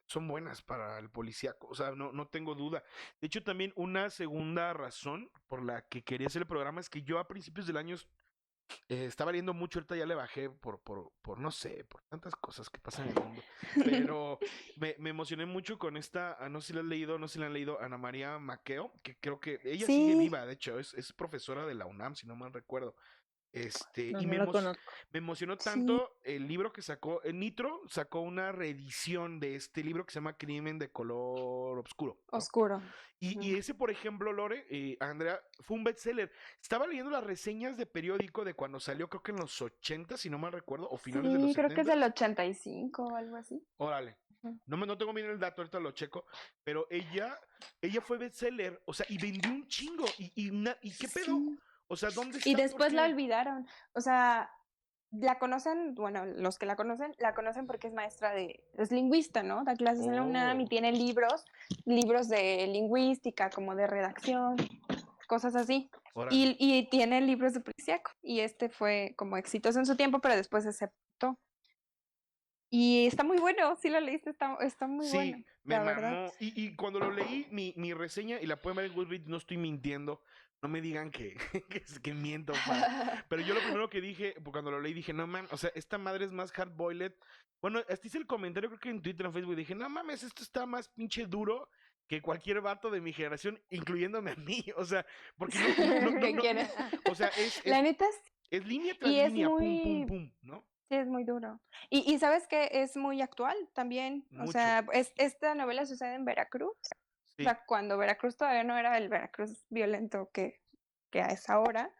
son buenas para el policíaco, o sea, no tengo duda. De hecho, también una segunda razón por la que quería hacer el programa es que yo a principios del año estaba leyendo mucho, ahorita ya le bajé por no sé, por tantas cosas que pasan en el mundo. Pero me emocioné mucho con esta, no sé si la han leído, no sé si la han leído, Ana María Maqueo, que creo que ella sigue Sí, viva, de hecho, es profesora de la UNAM, si no mal recuerdo. No, Y no la conozco. me emocionó sí, tanto el libro que sacó, Nitro sacó una reedición de este libro que se llama Crimen de color oscuro, ¿no? oscuro. Y ese, por ejemplo, Lore, Andrea, fue un bestseller. Estaba leyendo las reseñas de periódico de cuando salió, creo que en los 80, si no mal recuerdo, o finales de los Sí, creo que es 70. del 85 o algo así. Órale. Ujú. No tengo bien el dato, ahorita lo checo, pero ella fue bestseller, o sea, y vendió un chingo. ¿Y qué pedo? Sí. O sea, ¿dónde Y está? ¿Por después la qué? olvidaron. O sea, la conocen, bueno, los que la conocen porque es lingüista, ¿no? Da clases en la UNAM y Oh, tiene libros de lingüística, como de redacción, cosas así. órale. Y tiene libros de policíaco. Y este fue como exitoso en su tiempo, pero después se aceptó. Y está muy bueno, si lo leíste, está muy bueno, Sí, me la verdad. mamó. Y cuando lo leí, mi reseña, y la pueden ver en Goodreads, no estoy mintiendo. No me digan que, que miento, pero yo lo primero que dije, cuando lo leí, dije, no mames, o sea, esta madre es más hard-boiled. Bueno, este hice el comentario, creo que en Twitter o en Facebook, dije, no mames, esto está más pinche duro que cualquier vato de mi generación, incluyéndome a mí. O sea, porque ¿Qué quiere? o sea, La neta, es línea tras y es línea, pum, pum, muy, pum, ¿no? sí, es muy duro. Y sabes que es muy actual también. O Mucho. sea, esta novela sucede en Veracruz. O Sí. sea, cuando Veracruz todavía no era el Veracruz violento que es ahora.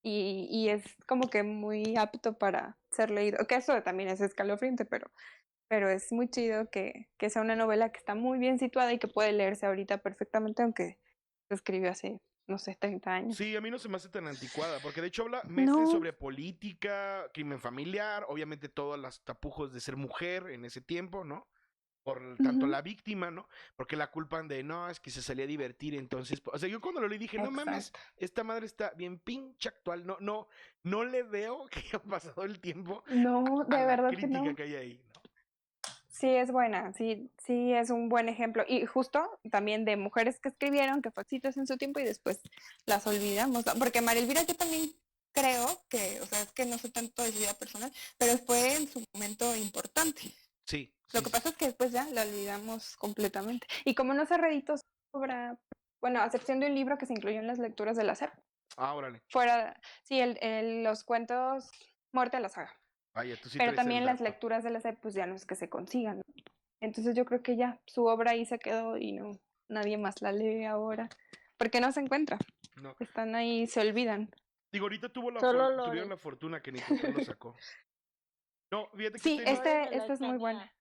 Y es como que muy apto para ser leído. Que eso también es escalofriante, pero es muy chido que sea una novela que está muy bien situada y que puede leerse ahorita perfectamente, aunque se escribió hace, no sé, 30 años. Sí, a mí no se me hace tan anticuada, porque de hecho habla meses No. sobre política, crimen familiar, obviamente todos los tapujos de ser mujer en ese tiempo, ¿no? Por tanto Ujú. la víctima, ¿no? Porque la culpan de, no, es que se salía a divertir, entonces, o sea, yo cuando lo leí dije, no mames, Exacto. esta madre está bien pinche actual, no le veo que haya pasado el tiempo No, a de la verdad que crítica no. que hay ahí, ¿no? Sí, es buena, sí, sí, es un buen ejemplo. Y justo también de mujeres que escribieron, que fue exitoso en su tiempo y después las olvidamos, ¿no? Porque María Elvira yo también creo que, o sea, es que no sé tanto de su vida personal, pero fue en su momento importante. Sí, Lo sí, que sí, pasa sí. es que después ya la olvidamos completamente. Y como no se reeditó su obra, bueno, a excepción de un libro que se incluyó en las lecturas de la SEP, Ah, órale. fuera, sí, los cuentos Muerte a la saga. Vaya, tú sí Pero traes el también las dato. lecturas de la SEP, pues ya no es que se consigan, ¿no? Entonces yo creo que ya su obra ahí se quedó y no, nadie más la lee ahora, porque no se encuentra, No. están ahí, se olvidan. Digo, ahorita Solo tuvieron Lore. la fortuna que ni papá lo sacó. No, fíjate que Sí, tenía, Lore me la este es muy bueno. escanea.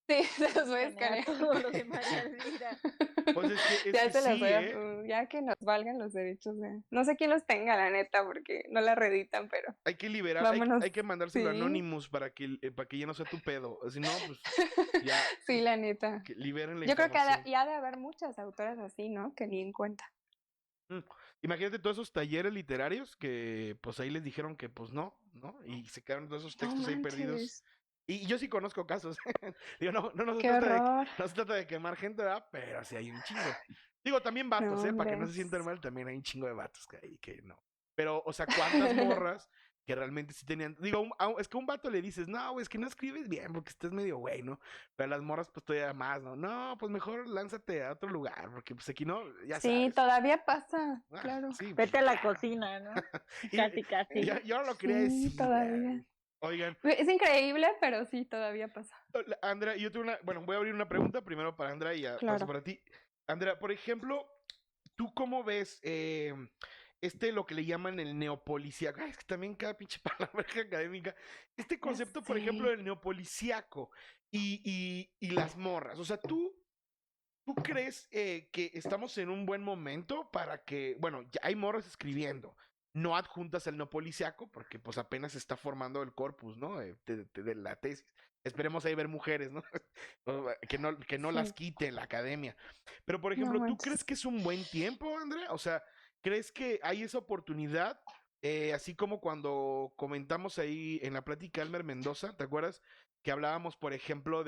Sí, se Me los voy a escanea escanear. todo lo de María Elvira. pues es Ya que se los voy sí, a, ¿eh? ya que nos valgan los derechos de... No sé quién los tenga, la neta, porque no la reeditan, pero Hay que liberar, vámonos. hay que mandárselo a Sí, Anonymous para que ya no sea tu pedo. Si no, pues ya sí, la neta. que liberen la Yo creo que información. ya ha de haber muchas autoras así, ¿no? Que ni en cuenta. Mm. Imagínate todos esos talleres literarios que pues ahí les dijeron que pues no, ¿no? Y se quedaron todos esos No textos ahí perdidos. manches, Y yo sí conozco casos. Digo, qué horror. no se trata de quemar gente, ¿verdad? Pero sí hay un chingo. Digo, también vatos, No, ¿eh? Para que no hombre. se sientan mal, también hay un chingo de vatos que hay que no. Pero, o sea, ¿cuántas morras que realmente sí tenían? Digo, es que a un vato le dices, no, güey, es que no escribes bien porque estás medio güey, ¿no? Pero las morras, pues todavía más, ¿no? No, pues mejor lánzate a otro lugar, porque pues aquí no, ya Sí, sabes. todavía pasa, Ah, claro. sí, pues Vete a la claro. cocina, ¿no? Y Casi, casi. yo no lo quería Sí, decir. todavía. Oigan, Es increíble, pero sí, todavía pasa. Andrea, yo tengo una, bueno, voy a abrir una pregunta primero para Andrea y ya paso Claro. para ti. Andrea, por ejemplo, ¿tú cómo ves lo que le llaman el neopolicíaco? Ay, es que también cada pinche palabra académica. Este Ya concepto, por ejemplo, sé. del neopolicíaco y las morras. O sea, ¿tú crees que estamos en un buen momento para que, bueno, ya hay morras escribiendo, no adjuntas al no policiaco, porque pues apenas se está formando el corpus, ¿no? De la tesis. Esperemos ahí ver mujeres, ¿no? Que no las Sí, quite la academia. Pero, por no ejemplo, ¿tú crees manches. que es un buen tiempo, Andrea? O sea, ¿crees que hay esa oportunidad? Así como cuando comentamos ahí en la plática de Elmer Mendoza, ¿te acuerdas? Que hablábamos, por ejemplo,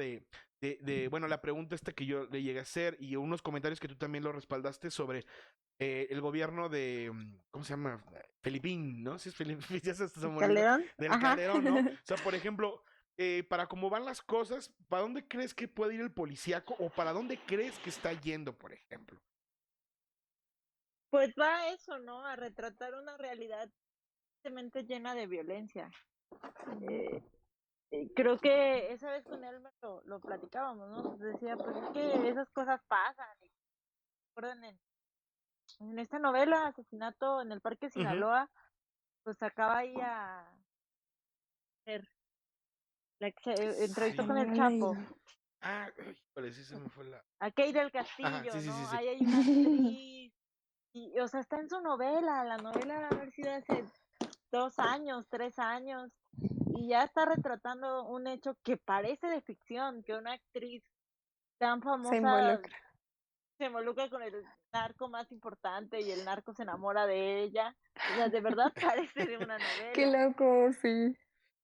bueno, la pregunta esta que yo le llegué a hacer y unos comentarios que tú también lo respaldaste sobre el gobierno de, ¿cómo se llama? Filipín, ¿no? Si es Filipín, ya se está muriendo, ¿Calderón? del Ajá. Calderón, ¿no? O sea, por ejemplo, para cómo van las cosas, ¿para dónde crees que puede ir el policíaco o para dónde crees que está yendo, por ejemplo? Pues va a eso, ¿no? A retratar una realidad tristemente llena de violencia. Eh, Creo que esa vez con él lo platicábamos, ¿no? Pues decía, pues es que esas cosas pasan. Y recuerdan en esta novela, Asesinato en el Parque Ujú. Sinaloa, pues acaba ahí a ver, la que se entrevistó Ay, con No el lo he leído. Chapo, ay, parece se me fue la. a Kay del Ajá, Castillo, sí, sí, sí, ¿no? sí. Ahí hay una actriz, y, o sea, está en su novela, la novela ha haber sido hace 2 años, 3 años, y ya está retratando un hecho que parece de ficción, que una actriz tan Se famosa involucra. se involucra con el narco más importante y el narco se enamora de ella. O sea, de verdad parece de una Qué novela. loco, sí.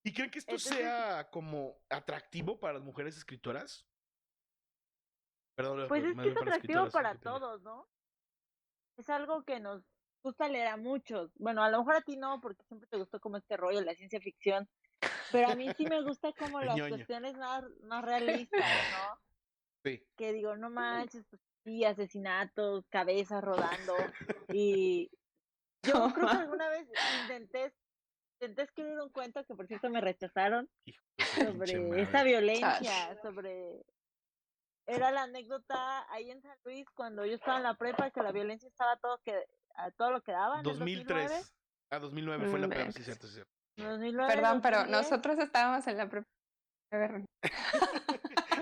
¿Y creen que esto Entonces, sea como atractivo para las mujeres escritoras? Perdón, pues es más que es bien para atractivo escritoras, sí, para qué pendejo. todos, ¿no? Es algo que nos gusta leer a muchos. Bueno, a lo mejor a ti no, porque siempre te gustó como este rollo, la ciencia ficción, pero a mí sí me gusta como las Ñoño. cuestiones más realistas, ¿no? Sí. Que digo, no manches, pues sí, asesinatos, cabezas rodando. Y yo creo que alguna vez intenté escribir un cuento que por cierto me rechazaron Hijo de su pinche sobre esta madre. violencia, sobre era la anécdota ahí en San Luis cuando yo estaba en la prepa que la violencia estaba a todo lo que daba en el 2009, 2003. Ah, 2009 No fue la prepa, sí, inventes. cierto, sí, cierto. 2009, Perdón, pero 2010. nosotros estábamos en la prepa. A ver,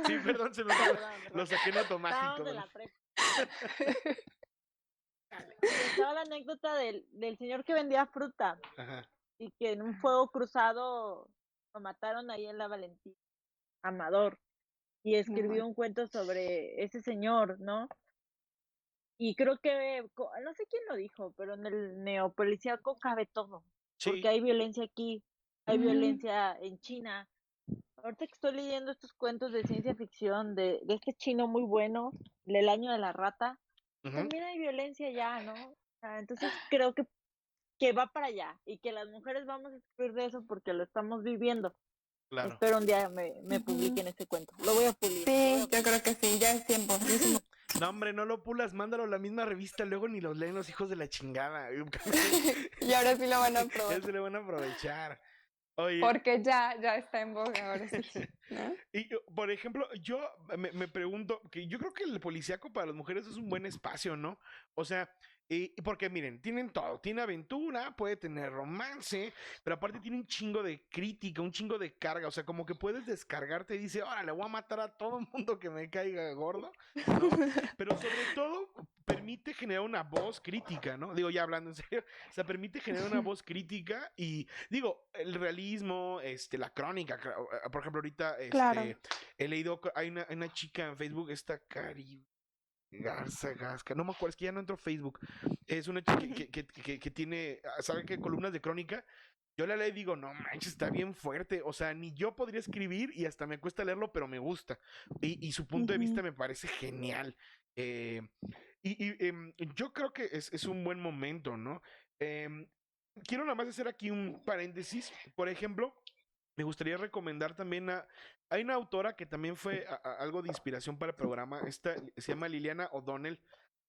Sí, perdón, se me fue. Lo Perdón. saqué en automático. Estábamos en la prepa. Y estaba la anécdota del señor que vendía fruta Ajá. y que en un fuego cruzado lo mataron ahí en la Valentín Amador y no escribió manches. un cuento sobre ese señor, ¿no? Y creo que, no sé quién lo dijo, pero en el neopolicíaco cabe todo, porque Sí. hay violencia aquí, hay Ujú. violencia en China. Ahorita que estoy leyendo estos cuentos de ciencia ficción de este chino muy bueno, del año de la rata, Ujú, también hay violencia ya, ¿no? O sea, entonces creo que va para allá y que las mujeres vamos a escribir de eso porque lo estamos viviendo. claro. Espero un día me Ujú. publiquen este cuento. Lo voy a pulir, lo voy Sí, a yo pulir. creo que sí, ya es tiempo. Ya es No, hombre, no lo pulas, mándalo a la misma revista, luego ni los leen los hijos de la chingada. Y ahora sí lo van a probar. Ya se le van a aprovechar. Oye, Porque ya está en boga, ahora sí, ¿no? y por ejemplo, yo me pregunto, que yo creo que el policíaco para las mujeres es un buen espacio, ¿no? O sea, porque miren, tienen todo, tiene aventura, puede tener romance, pero aparte tiene un chingo de crítica, un chingo de carga, o sea, como que puedes descargarte y dice, ahora le voy a matar a todo el mundo que me caiga gordo, ¿no? Pero sobre todo permite generar una voz crítica, ¿no? Digo, ya hablando en serio, o sea, permite generar una voz crítica y digo, el realismo, la crónica, por ejemplo, ahorita, Claro. he leído, hay una chica en Facebook, esta Cari Garza Gasca, no me acuerdo, es que ya no entro a Facebook, es una chica que tiene, ¿saben qué? Columnas de crónica, yo la leo y digo, no manches, está bien fuerte, o sea, ni yo podría escribir y hasta me cuesta leerlo, pero me gusta, y su punto de vista Ujú. me parece genial, eh, yo creo que es un buen momento, ¿no? Em, quiero nada más hacer aquí un paréntesis. Por ejemplo, me gustaría recomendar también hay una autora que también fue algo de inspiración para el programa. Esta se llama Liliana O'Donnell.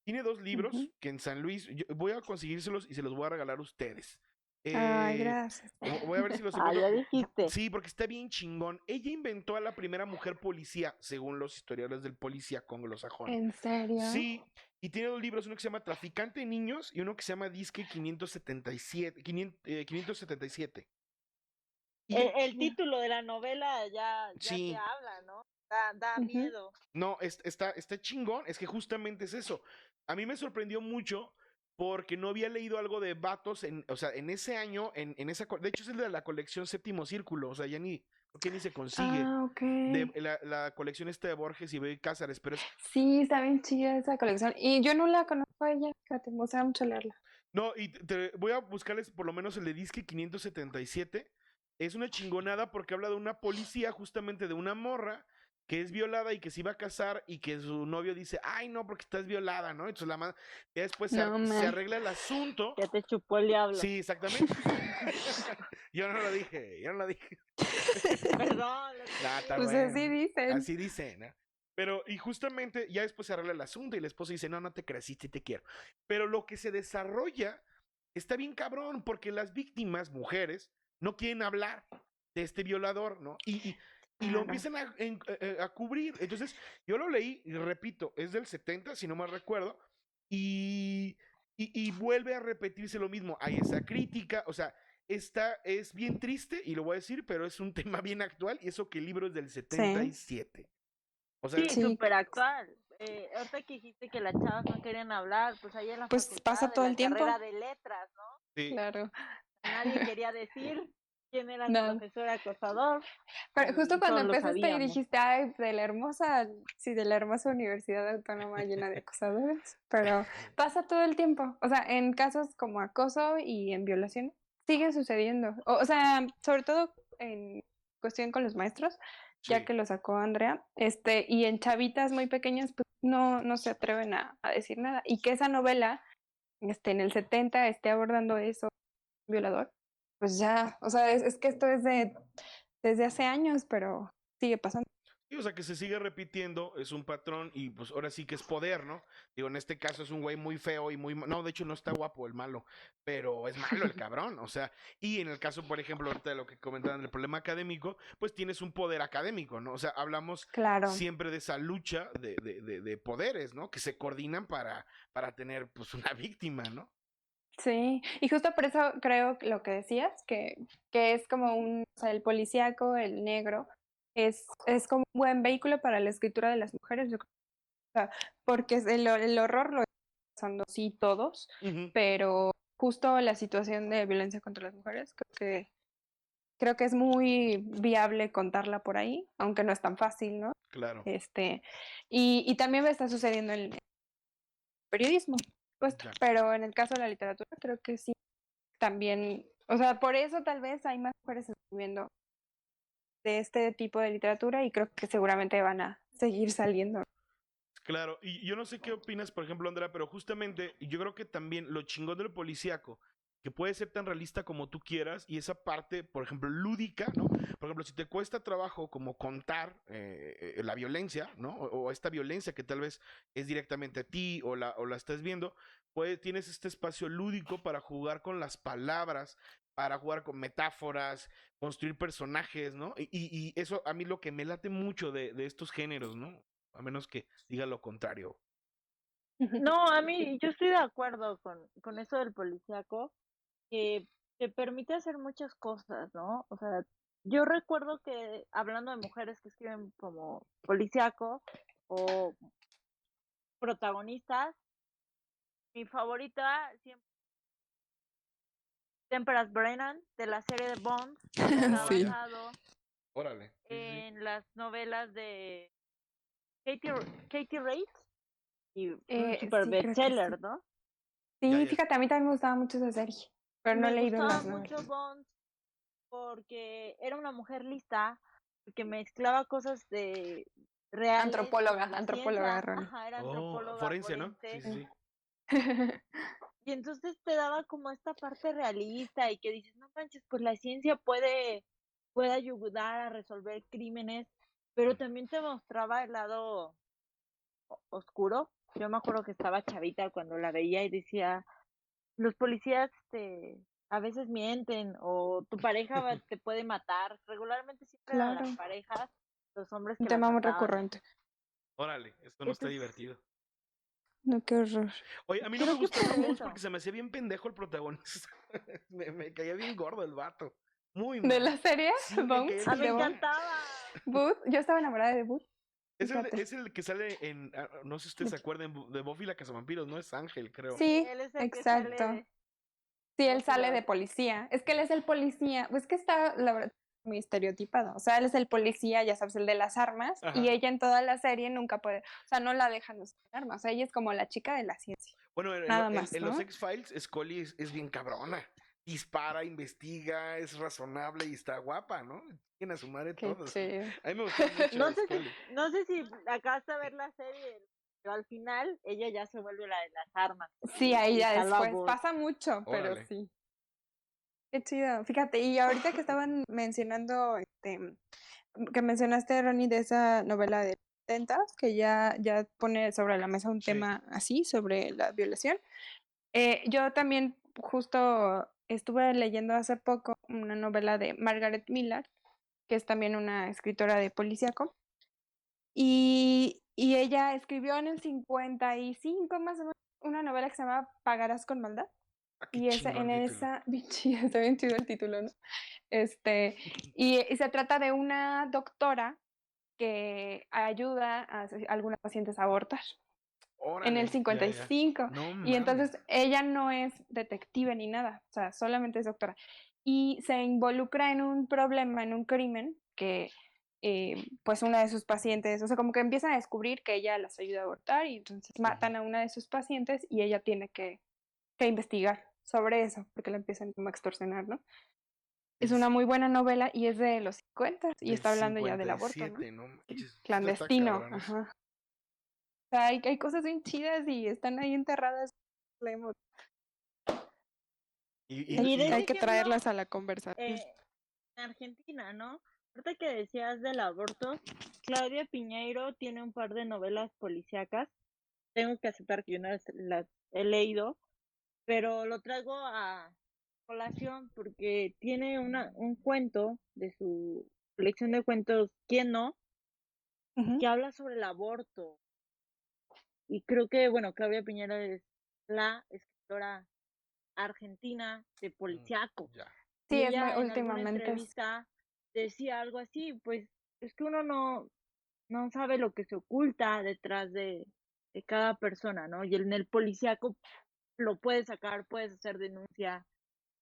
Tiene dos libros Ujú. que en San Luis, voy a conseguírselos y se los voy a regalar a ustedes. Ay, gracias. Voy a ver si los Ah, encuentro. ya dijiste. Sí, porque está bien chingón. Ella inventó a la primera mujer policía, según los historiadores del policía anglosajón. ¿En serio? Sí, y tiene dos libros, uno que se llama Traficante de Niños y uno que se llama Disque 577. 577. Y El título de la novela ya te sí, habla, ¿no? Da Ujú. miedo. no, está chingón, es que justamente es eso. A mí me sorprendió mucho porque no había leído algo de vatos o sea, en ese año, de hecho es el de la colección Séptimo Círculo, o sea, creo que ni se consigue. Ah, ok. De la colección esta de Borges y B. Cázares, pero Sí, está bien chida esa colección. Y yo no la conozco a ella, fíjate, me gustaría mucho leerla. no, y voy a buscarles por lo menos el de Disque 577. Es una chingonada porque habla de una policía, justamente de una morra que es violada y que se iba a casar y que su novio dice, ay no, porque estás violada, ¿no? Entonces ya después No, se man. arregla el asunto. Ya te chupó el diablo. Sí, exactamente. Yo no lo dije, yo no lo dije. Perdón, lo Nah, está Pues dije. así bueno. dicen. Así dice, ¿no? Pero, y justamente ya después se arregla el asunto y la esposa dice, no, no te creciste, te quiero. Pero lo que se desarrolla está bien cabrón, porque las víctimas, mujeres, no quieren hablar de este violador, ¿no? Y lo Claro. empiezan a cubrir. Entonces, yo lo leí, y repito, es del 70, si no mal recuerdo, y, y vuelve a repetirse lo mismo. Hay esa crítica, o sea, esta es bien triste, y lo voy a decir, pero es un tema bien actual, y eso que el libro es del Sí, 77. O sea, Sí, sí. súper actual. Ahorita que dijiste que las chavas no querían hablar, pues ahí en la Pues pasa facultad de todo la el tiempo. carrera de letras, ¿no? sí. Claro. Nadie quería decir quién era el No. profesor acosador. Pero justo y cuando todos lo empezaste y sabíamos. dijiste, ay, de la hermosa universidad autónoma llena de acosadores, pero pasa todo el tiempo. O sea, en casos como acoso y en violación, sigue sucediendo. O sea, sobre todo en cuestión con los maestros, ya Sí. que lo sacó Andrea, y en chavitas muy pequeñas, pues no se atreven a decir nada. Y que esa novela, en el 70 esté abordando eso, violador, pues ya, o sea, es que esto es desde hace años, pero sigue pasando. Sí, o sea, que se sigue repitiendo, es un patrón y pues ahora sí que es poder, ¿no? Digo, en este caso es un güey muy feo y no, de hecho no está guapo el malo, pero es malo el cabrón, o sea, y en el caso, por ejemplo, ahorita de lo que comentaban del problema académico, pues tienes un poder académico, ¿no? O sea, hablamos Claro. siempre de esa lucha de poderes, ¿no? Que se coordinan para tener pues una víctima, ¿no? Sí, y justo por eso creo que lo que decías, que es como o sea, el policíaco, el negro, es como un buen vehículo para la escritura de las mujeres, yo creo. O sea, porque el horror lo están pasando sí todos, Ujú, pero justo la situación de violencia contra las mujeres, creo que es muy viable contarla por ahí, aunque no es tan fácil, ¿no? claro, Y también está sucediendo en el periodismo, pues, ya. pero en el caso de la literatura creo que sí, también, o sea, por eso tal vez hay más mujeres escribiendo de este tipo de literatura y creo que seguramente van a seguir saliendo. Claro, y yo no sé qué opinas, por ejemplo, Andrea, pero justamente yo creo que también lo chingón del policíaco, que puede ser tan realista como tú quieras, y esa parte, por ejemplo, lúdica, ¿no? Por ejemplo, si te cuesta trabajo como contar la violencia, ¿no? O esta violencia que tal vez es directamente a ti o la estás viendo, pues tienes este espacio lúdico para jugar con las palabras, para jugar con metáforas, construir personajes, ¿no? Y eso a mí lo que me late mucho de estos géneros, ¿no? A menos que diga lo contrario. No, a mí, yo estoy de acuerdo con eso del policíaco, que te permite hacer muchas cosas, ¿no? O sea, yo recuerdo que hablando de mujeres que escriben como policíaco o protagonistas, mi favorita siempre es Temperas Brennan, de la serie de Bond, que está Oh, Sí. ya. basado Órale. Sí, sí, sí. en las novelas de Katie Reid y un super Sí, creo que sí. bestseller, ¿no? Ya, Sí, ya. fíjate, a mí también me gustaba mucho esa serie, pero no he Me leído gustaba las mucho novelas. Bond porque era una mujer lista, que mezclaba cosas de reales con la Antropóloga, ciencia. Ronnie. Ajá, era Oh, antropóloga forense, ¿no? Sí, forense. sí, sí. Y entonces te daba como esta parte realista y que dices, no manches, pues la ciencia puede ayudar a resolver crímenes, pero también te mostraba el lado oscuro. Yo me acuerdo que estaba chavita cuando la veía y decía, los policías a veces mienten o tu pareja te puede matar. Regularmente siempre eran Claro, las parejas, los hombres un que las tema muy mataban. recurrente. Órale, esto no está Entonces, divertido. No, qué horror. Oye, a mí no me creo que gustaba por Bones porque eso. se me hacía bien pendejo el protagonista. Me caía bien gordo el vato. Muy ¿De mal. la serie Sí, me caía Bones? Ah, me bien ¿De Bones? mal. encantaba. Booth, yo estaba enamorada de Booth, Es el, fíjate. es el que sale en. No sé si ustedes se acuerdan de Buffy la Cazavampiros, ¿no? Es Ángel, creo. Sí, Sí, él es el que sale exacto. de Sí, él Buffy sale de policía. Es que él es el policía. Pues que está, la verdad, muy estereotipado. O sea, él es el policía, ya sabes, el de las armas. Y Ajá. ella en toda la serie nunca puede. O sea, no la dejan usar armas. O sea, ella es como la chica de la ciencia. Bueno, Nada más, en los ¿no? X-Files, Scully es bien cabrona. Dispara, investiga, es razonable y está guapa, ¿no? Tienen a su madre Qué todos. chido. A mí me gustaba mucho No sé si, Scully. no sé si acabaste de ver la serie, pero al final ella ya se vuelve la de las armas Sí, ahí y ya salva a después. Buzz. Pasa mucho, pero Órale. sí. Qué chido. Fíjate, y ahorita que estaban mencionando, que mencionaste, Ronnie, de esa novela de Tentas, que ya pone sobre la mesa un Sí. tema así, sobre la violación. Yo también justo estuve leyendo hace poco una novela de Margaret Miller, que es también una escritora de policíaco, y ella escribió en el 55 más o menos una novela que se llama Pagarás con maldad. Ah, qué Y en chingón título. esa, bien chida, está bien chido el título, ¿no? Y se trata de una doctora que ayuda a algunas pacientes a abortar. en el Órale, ya, ya. 55. No Y mames. entonces ella no es detective ni nada, o sea, solamente es doctora. Y se involucra en un problema, en un crimen que pues una de sus pacientes, o sea, como que empiezan a descubrir que ella las ayuda a abortar y entonces matan a una de sus pacientes y ella tiene que investigar sobre eso porque la empiezan como a extorsionar, ¿no? Es una Es muy buena novela y es de los 50 y del está hablando ya del aborto, ¿no? 57, no manches. Está Clandestino, cabrón eso. ajá. O sea, hay cosas bien chidas y están ahí enterradas. Leemos. Y, Y de ese Hay que ejemplo, traerlas a la conversación. en Argentina, ¿no? Ahorita que decías del aborto, Claudia Piñeiro tiene un par de novelas policíacas. Tengo que aceptar que yo no las he leído, pero lo traigo a colación porque tiene un cuento de su colección de cuentos, ¿Quién no?, que habla sobre el aborto. Y creo que, bueno, Claudia Piñeiro es la escritora argentina de policíaco. ya. Y Sí, ella en alguna últimamente. entrevista decía algo así, pues es que uno no sabe lo que se oculta detrás de cada persona, ¿no? Y en el policíaco lo puedes sacar, puedes hacer denuncia.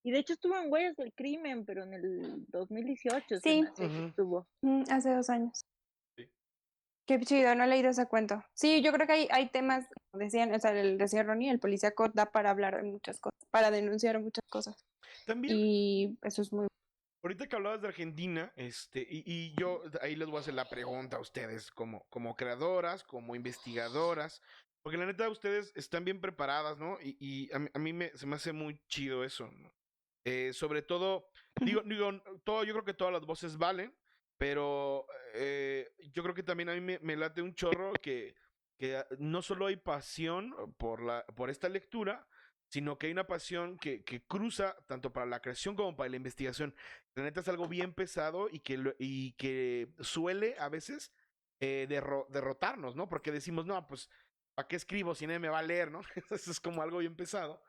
Y de hecho estuvo en Huellas del Crimen, pero en el 2018 se Sí, me hace que estuvo. hace 2 años. Sí. Qué chido, no he leído ese cuento. Sí, yo creo que hay temas, como decían, o sea, decía Ronnie, el policíaco da para hablar de muchas cosas, para denunciar muchas cosas. También, Y eso es muy... ahorita que hablabas de Argentina, y yo ahí les voy a hacer la pregunta a ustedes, como creadoras, como investigadoras, porque la neta ustedes están bien preparadas, ¿no? Y a mí se me hace muy chido eso, ¿no? Sobre todo, todo, yo creo que todas las voces valen, pero yo creo que también a mí me late un chorro que no solo hay pasión por esta lectura, sino que hay una pasión que cruza tanto para la creación como para la investigación. La neta es algo bien pesado y que suele a veces derrotarnos, ¿no? Porque decimos, no, pues, ¿para qué escribo si nadie me va a leer, no? Eso es como algo bien pesado.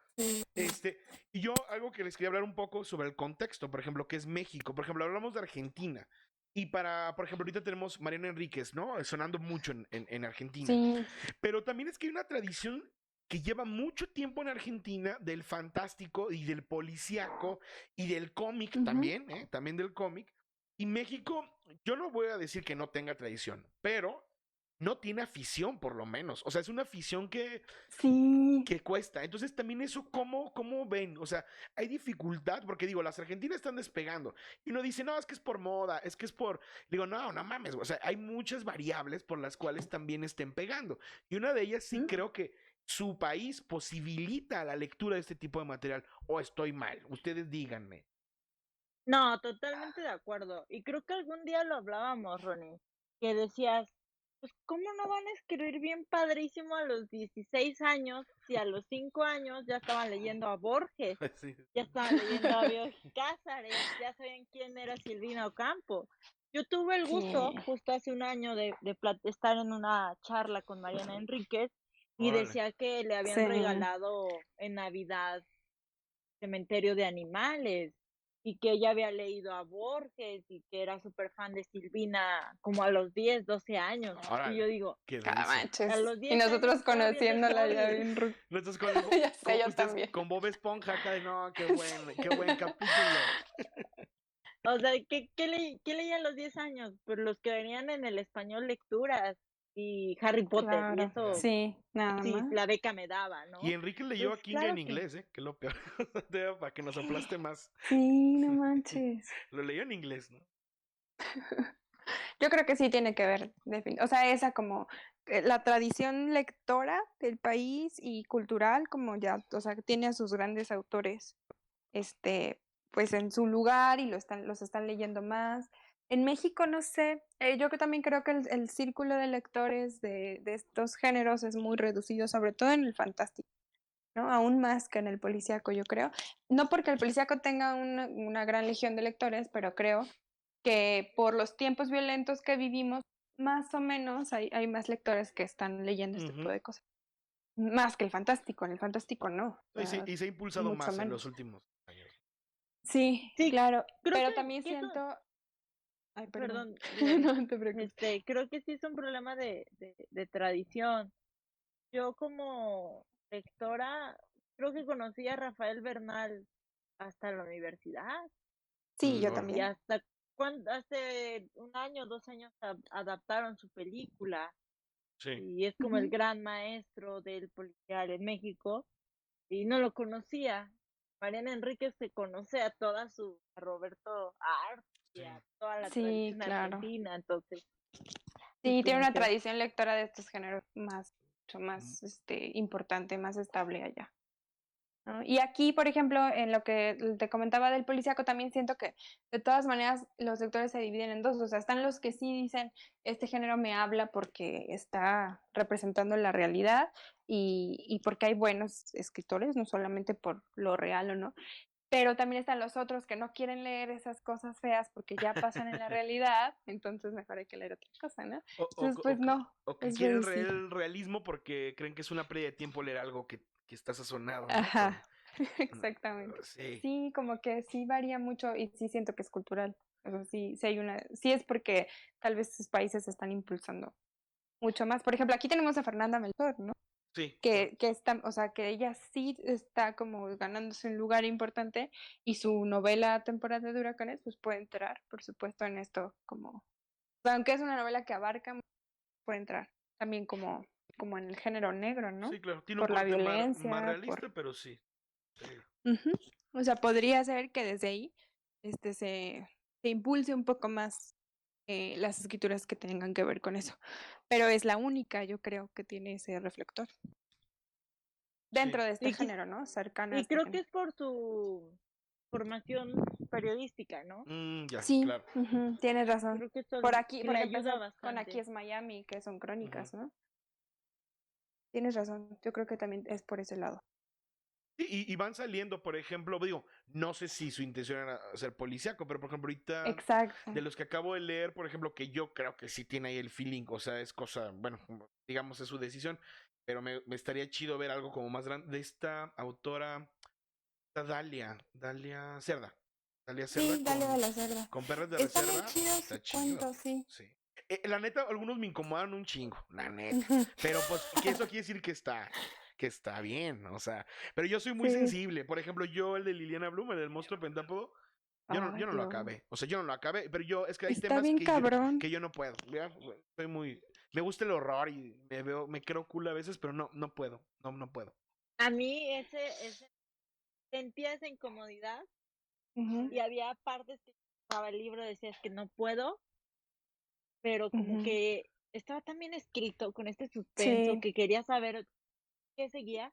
Y yo algo que les quería hablar un poco sobre el contexto, por ejemplo, que es México. Por ejemplo, hablamos de Argentina. Y por ejemplo, ahorita tenemos Mariana Enríquez, ¿no? Sonando mucho en Argentina. Sí. Pero también es que hay una tradición que lleva mucho tiempo en Argentina del fantástico y del policíaco y del cómic también, ¿eh? También del cómic. Y México, yo no voy a decir que no tenga tradición, pero no tiene afición por lo menos. O sea, es una afición Sí. que cuesta. Entonces también eso, ¿cómo ven? O sea, hay dificultad, porque digo, las argentinas están despegando. Y uno dice, no, es que es por moda, es que es por... Digo, no, no mames. O sea, hay muchas variables por las cuales también estén pegando. Y una de ellas sí creo que su país posibilita la lectura de este tipo de material. O estoy mal. Ustedes díganme. No, totalmente de acuerdo. Y creo que algún día lo hablábamos, Ronnie, que decías, pues, ¿cómo no van a escribir bien padrísimo a los 16 años si a los 5 años ya estaban leyendo a Borges, Sí. ya estaban leyendo a Bioy Cázares, ya sabían quién era Silvina Ocampo? Yo tuve el gusto, justo hace un año, de estar en una charla con Mariana Enríquez y Órale. decía que le habían regalado en Navidad Cementerio de Animales y que ella había leído a Borges y que era súper fan de Silvina como a los 10, 12 años. Órale. Y yo digo, Qué Ah, delicia. manches. a los Y 10 nosotros años todavía lees conociéndola ya Moby. bien Nosotros Ya sé, yo ustedes también. con Bob Esponja acá de no, qué buen capítulo. O sea, ¿qué leía a los 10 años? Pues los que venían en el español lecturas y Harry Potter, y Claro. eso Sí, nada sí, más. la beca me daba, ¿no? Y Enrique leyó a Entonces, King en claro que inglés, ¿eh? Que es lo peor. Para que nos aplaste más. Sí, no manches. Lo leyó en inglés, ¿no? Yo creo que sí tiene que ver, o sea, esa como la tradición lectora del país y cultural, como ya, o sea, tiene a sus grandes autores, pues en su lugar y los están leyendo más. En México, no sé, yo que también creo que el círculo de lectores de estos géneros es muy reducido, sobre todo en el fantástico, ¿no? Aún más que en el policíaco, yo creo. No porque el policíaco tenga una gran legión de lectores, pero creo que por los tiempos violentos que vivimos, más o menos hay más lectores que están leyendo este tipo de cosas. Más que en el fantástico no, o sea, Y se ha impulsado mucho más en los menos. últimos años. Sí, sí, claro, creo pero también que eso, siento... Ay, perdón. perdón, dígame. No te preocupes. Creo que sí es un problema de tradición. yo como lectora creo que conocí a Rafael Bernal hasta la universidad Sí, yo Órale. y también. hasta cuando hace un año, 2 años adaptaron su película Sí. y es como el Ujú. gran maestro del policial en México y no lo conocía. Mariana Enríquez se conoce a a Roberto Art y Sí. a toda la Sí, tradición claro. argentina, entonces sí Sí, tiene como una que tradición lectora de estos géneros mucho Mm, más importante, más estable allá. ¿No? Y aquí, por ejemplo, en lo que te comentaba del policíaco, también siento que de todas maneras los lectores se dividen en dos. O sea, están los que sí dicen, este género me habla porque está representando la realidad y porque hay buenos escritores, no solamente por lo real o no. Pero también están los otros que no quieren leer esas cosas feas porque ya pasan en la realidad, entonces mejor hay que leer otra cosa, ¿no? O, o, Entonces, o pues que, no, o que es quieren reducir. el realismo porque creen que es una pérdida de tiempo leer algo que está sazonado, ¿no? Ajá, Mm, exactamente. sí. Sí, como que sí varía mucho y sí siento que es cultural. O sea, sí hay sí es porque tal vez sus países se están impulsando mucho más. Por ejemplo, aquí tenemos a Fernanda Melchor, ¿no? Sí, claro. Que está, o sea, que ella sí está como ganándose un lugar importante y su novela Temporada de Huracanes, pues puede entrar, por supuesto, en esto como, o sea, aunque es una novela que abarca, puede entrar también como en el género negro, ¿no? Sí, claro. Tiene un Por la corte más violencia, por... realista, pero sí. Sí. Ujú. O sea, podría ser que desde ahí este, se impulse un poco más las escrituras que tengan que ver con eso. Pero es la única, yo creo, que tiene ese reflector Sí. dentro de este y, género, ¿no? Cercana a y este creo que género. es por su formación periodística, ¿no? Ya, Sí, claro. ujú, tienes razón. Creo que eso Por aquí, que por le ejemplo, ayuda con Aquí bastante. es Miami, que son Ujú. crónicas, ¿no? Tienes razón. Yo creo que también es por ese lado. Sí, y van saliendo, por ejemplo, digo, no sé si su intención era ser policíaco, pero por ejemplo, ahorita de Exacto. los que acabo de leer, por ejemplo, que yo creo que sí tiene ahí el feeling, o sea, es cosa, bueno, digamos, es su decisión, pero me estaría chido ver algo como más grande de esta autora, esta Dalia Cerda. Dalia Cerda Sí, dale a la cerda. con Perros de Está muy Reserva, chido su está chido, cuento, sí. sí. La neta, algunos me incomodan un chingo, la neta. Ujú. Pero pues, que eso quiere decir que está bien, o sea. Pero yo soy muy Sí. sensible. Por ejemplo, yo, el de Liliana Bloom, el del monstruo pentápodo, Ay, yo no lo Dios. acabé. O sea, yo no lo acabé, pero es que hay Está temas bien cabrón. que yo no puedo. ¿Ya? Soy muy, me gusta el horror y me creo cool a veces, pero no puedo, no puedo. A mí sentía esa incomodidad Ujú, y había partes que estaba el libro, decías que no puedo, pero como ujú. que estaba tan bien escrito con este suspenso Sí, que quería saber qué seguía,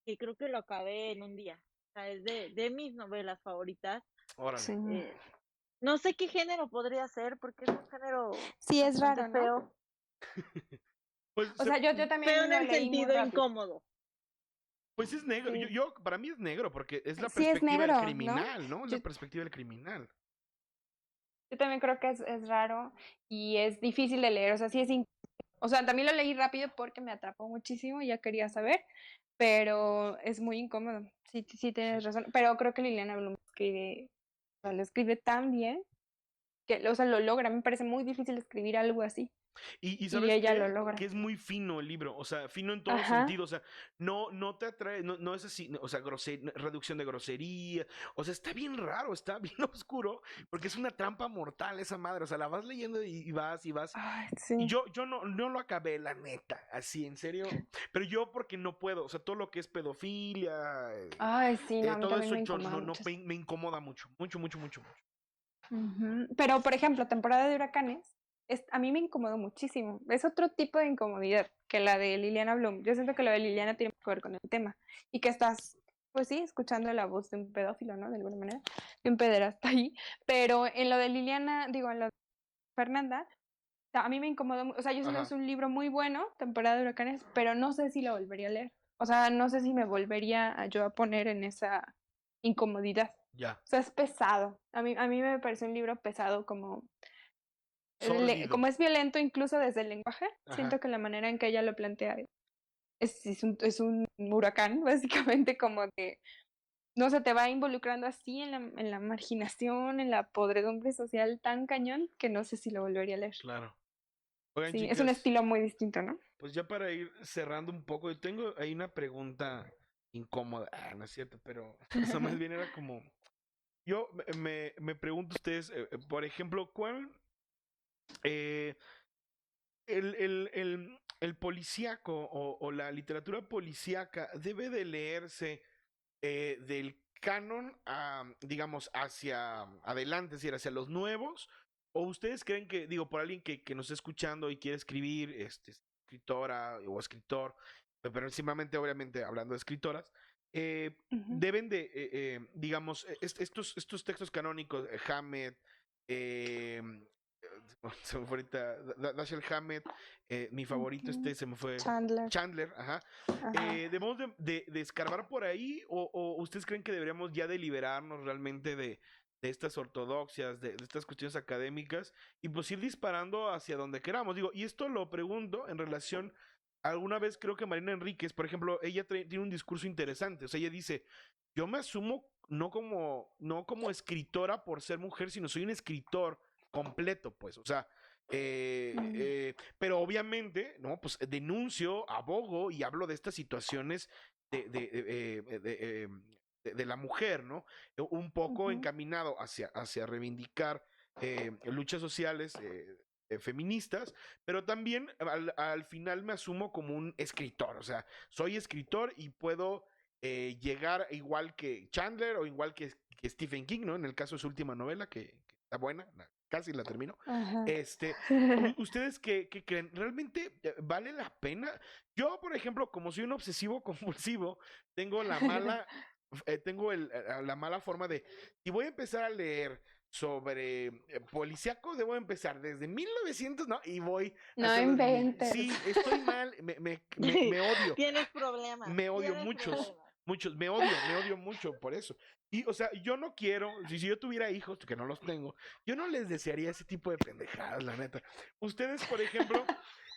que creo que lo acabé en un día. O sea, es de mis novelas favoritas. Órale. sí. Eh, no sé qué género podría ser, porque es un género Sí, es bastante raro, ¿no? feo. Pues, O sea, yo Feo también en lo el leí muy sentido rápido. incómodo. pues es negro. Sí. Para mí es negro, porque es la Sí, es perspectiva del negro, ¿no? criminal, ¿no? Es Yo, la perspectiva del criminal. yo también creo que es raro y es difícil de leer. O sea, sí o sea, también lo leí rápido porque me atrapó muchísimo y ya quería saber, pero es muy incómodo. Sí, sí Sí. tienes razón. Pero creo que Liliana Bloom o sea, lo escribe tan bien que, o sea, lo logra. Me parece muy difícil escribir algo así Y y ¿sabes ella lo qué? Que logra. es muy fino el libro, o sea, fino en todo Ajá. sentido, o sea, no te atrae, no es así, o sea, reducción de grosería, o sea, está bien raro, está bien oscuro, porque es una trampa mortal esa madre, o sea, la vas leyendo y vas y vas. Ay, Y sí. yo no lo acabé, la neta, así, en serio, pero yo porque no puedo, o sea, todo lo que es pedofilia, Ay, sí, no, a mí todo también eso me yo incomoda mucho eso. me incomoda mucho, mucho, mucho, mucho, mucho. Ujú. Pero, por ejemplo, temporada de huracanes, a mí me incomodó muchísimo. Es otro tipo de incomodidad que la de Liliana Bloom. Yo siento que la de Liliana tiene que ver con el tema y que estás, pues sí, escuchando la voz de un pedófilo, ¿no? De alguna manera, de un pederasta ahí. Pero en lo de Liliana, digo, en lo de Fernanda, a mí me incomodó, o sea, yo siento que es Ajá, un libro muy bueno, temporada de huracanes, pero no sé si lo volvería a leer. O sea, no sé si me volvería yo a poner en esa incomodidad. ya, O sea, es pesado. A mí me parece un libro pesado sórdido, como es violento incluso desde el lenguaje. ajá, Siento que la manera en que ella lo plantea es un huracán, básicamente como que no se te va involucrando así en la marginación, en la podredumbre social tan cañón que no sé si lo volvería a leer. claro. Oigan, Sí, es un chicas, estilo muy distinto, ¿no? pues ya para ir cerrando un poco, yo tengo ahí una pregunta incómoda. Ah, no es cierto, pero o sea, más bien era como, yo me pregunto a ustedes, por ejemplo, ¿cuál eh, el policíaco o la literatura policíaca debe de leerse del canon digamos, hacia adelante, es decir, hacia los nuevos? ¿O ustedes creen que, digo, por alguien que nos está escuchando y quiere escribir, escritora o escritor, pero principalmente, obviamente, hablando de escritoras, Ujú, deben de, digamos, estos textos canónicos, Hammett, eh, se me fue ahorita, Dashiell Hammett, mi favorito, ujú. se me fue Chandler. Chandler, ajá. Ajá. ¿Debemos de escarbar por ahí o ustedes creen que deberíamos ya de liberarnos realmente de estas ortodoxias, de estas cuestiones académicas y pues ir disparando hacia donde queramos? Digo, y esto lo pregunto en relación, alguna vez creo que Marina Enríquez, por ejemplo, ella tiene un discurso interesante, o sea, ella dice, yo me asumo no como escritora por ser mujer, sino soy un escritor completo, pues, o sea, Mm, pero obviamente, ¿no? Pues denuncio, abogo y hablo de estas situaciones de, de, de, eh, de, eh, de la mujer, ¿no? Un poco ujú. encaminado hacia reivindicar luchas sociales feministas, pero también al final me asumo como un escritor, o sea, soy escritor y puedo llegar igual que Chandler o igual que Stephen King, ¿no? En el caso de su última novela, que está buena, casi la termino. Ajá. Este, ¿Ustedes qué creen? ¿Realmente vale la pena? Yo, por ejemplo, como soy un obsesivo compulsivo, tengo la mala forma de, si voy a empezar a leer sobre policíaco, debo empezar desde 1900, ¿no? Y voy No hasta los de mil. inventes. Sí, estoy mal, me odio. Tienes problemas, Me odio tienes muchos, problemas. muchos, me odio mucho por eso. Y, o sea, yo no quiero, si yo tuviera hijos, que no los tengo, yo no les desearía ese tipo de pendejadas, la neta. Ustedes, por ejemplo,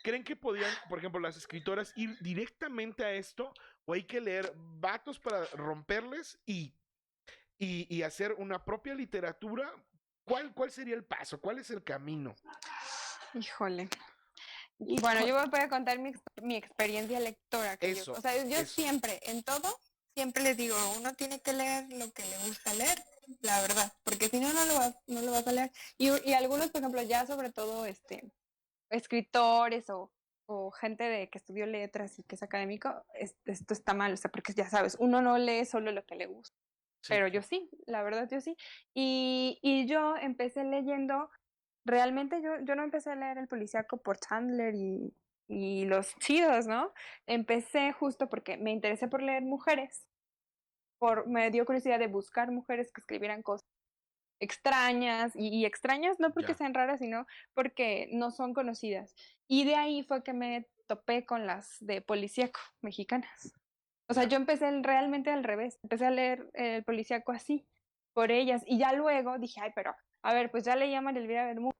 ¿creen que podrían, por ejemplo, las escritoras ir directamente a esto? ¿O hay que leer vatos para romperles y hacer una propia literatura? ¿Cuál sería el paso? ¿Cuál es el camino? Híjole. Y bueno, yo voy a contar mi experiencia lectora, o Eso, sea, yo eso. siempre, en todo, siempre les digo, uno tiene que leer lo que le gusta leer, la verdad, porque si no, no lo vas a leer. Y algunos, por ejemplo, ya sobre todo, escritores o gente que estudió letras y que es académico, esto está mal, o sea, porque ya sabes, uno no lee solo lo que le gusta, Sí, pero yo sí, la verdad yo sí. Y yo empecé leyendo, realmente yo no empecé a leer el policíaco por Chandler y los chidos, ¿no? Empecé justo porque me interesé por leer mujeres, me dio curiosidad de buscar mujeres que escribieran cosas extrañas, y extrañas no porque ya. sean raras, sino porque no son conocidas. Y de ahí fue que me topé con las de policíaco mexicanas. O sea, Ya. yo empecé realmente al revés, empecé a leer el policíaco así, por ellas, y ya luego dije, ay, pero, a ver, pues ya leí a María Elvira Bermúdez,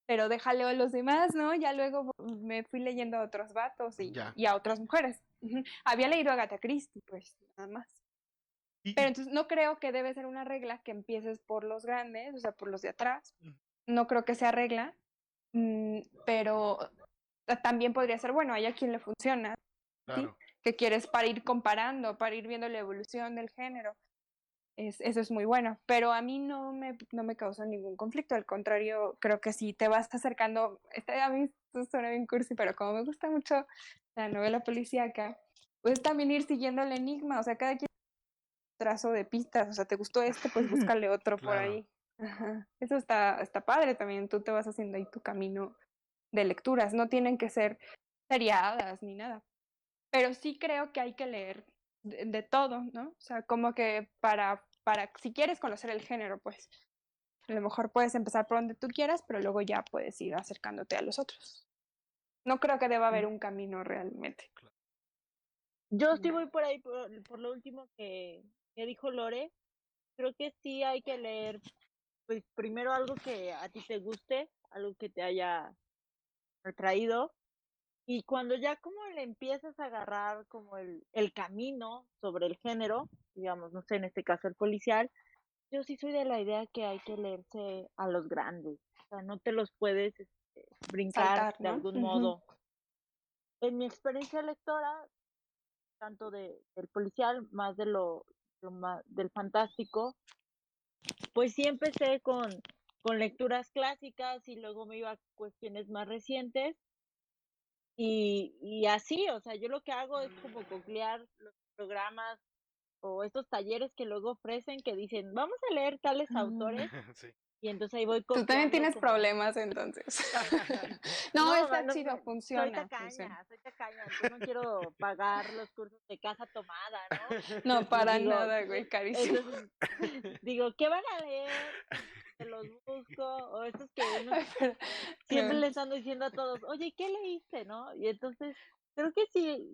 pero déjale a los demás, ¿no? Ya luego me fui leyendo a otros vatos Ya. y a otras mujeres. Ujú. Había leído a Agatha Christie, pues, nada más. Pero Y, entonces no creo que debe ser una regla que empieces por los grandes, o sea, por los de atrás. y- No creo que sea regla, pero también podría ser, bueno, hay a quien le funciona, ¿sí? claro. Que quieres para ir comparando, para ir viendo la evolución del género. Eso es muy bueno, pero a mí no me causa ningún conflicto, al contrario, creo que si te vas acercando, a mí esto suena bien cursi, pero como me gusta mucho la novela policíaca, pues también ir siguiendo el enigma, o sea, cada quien trazo de pistas, o sea, ¿te gustó este? Pues búscale otro por Claro. ahí. Ajá. Eso está padre también, tú te vas haciendo ahí tu camino de lecturas, no tienen que ser seriadas ni nada, pero sí creo que hay que leer de todo, ¿no? O sea, como que si quieres conocer el género, pues a lo mejor puedes empezar por donde tú quieras, pero luego ya puedes ir acercándote a los otros. No creo que deba haber un camino realmente. Yo sí voy por ahí, por lo último que dijo Lore. Creo que sí hay que leer, pues primero algo que a ti te guste, algo que te haya atraído. Y cuando ya como le empiezas a agarrar como el camino sobre el género, digamos, no sé, en este caso el policial, yo sí soy de la idea que hay que leerse a los grandes. O sea, no te los puedes brincar Saltar, de ¿no? algún Ujú. modo. En mi experiencia lectora, tanto del policial, más del fantástico, pues sí empecé con lecturas clásicas y luego me iba a cuestiones más recientes y así, o sea, yo lo que hago es como googlear los programas o estos talleres que luego ofrecen que dicen, vamos a leer tales autores Sí. y entonces ahí voy Tú también copiando tienes como problemas entonces. No, no, está chido, soy funciona, funciona. tacaña, entonces no quiero pagar los cursos de casa tomada, ¿no? No, Entonces para digo, nada, güey, carísimo. entonces digo, ¿qué van a leer? Te los busco, o estos que uno Ay, pero, siempre no. le están diciendo a todos, oye, ¿qué leíste, no? Y entonces creo que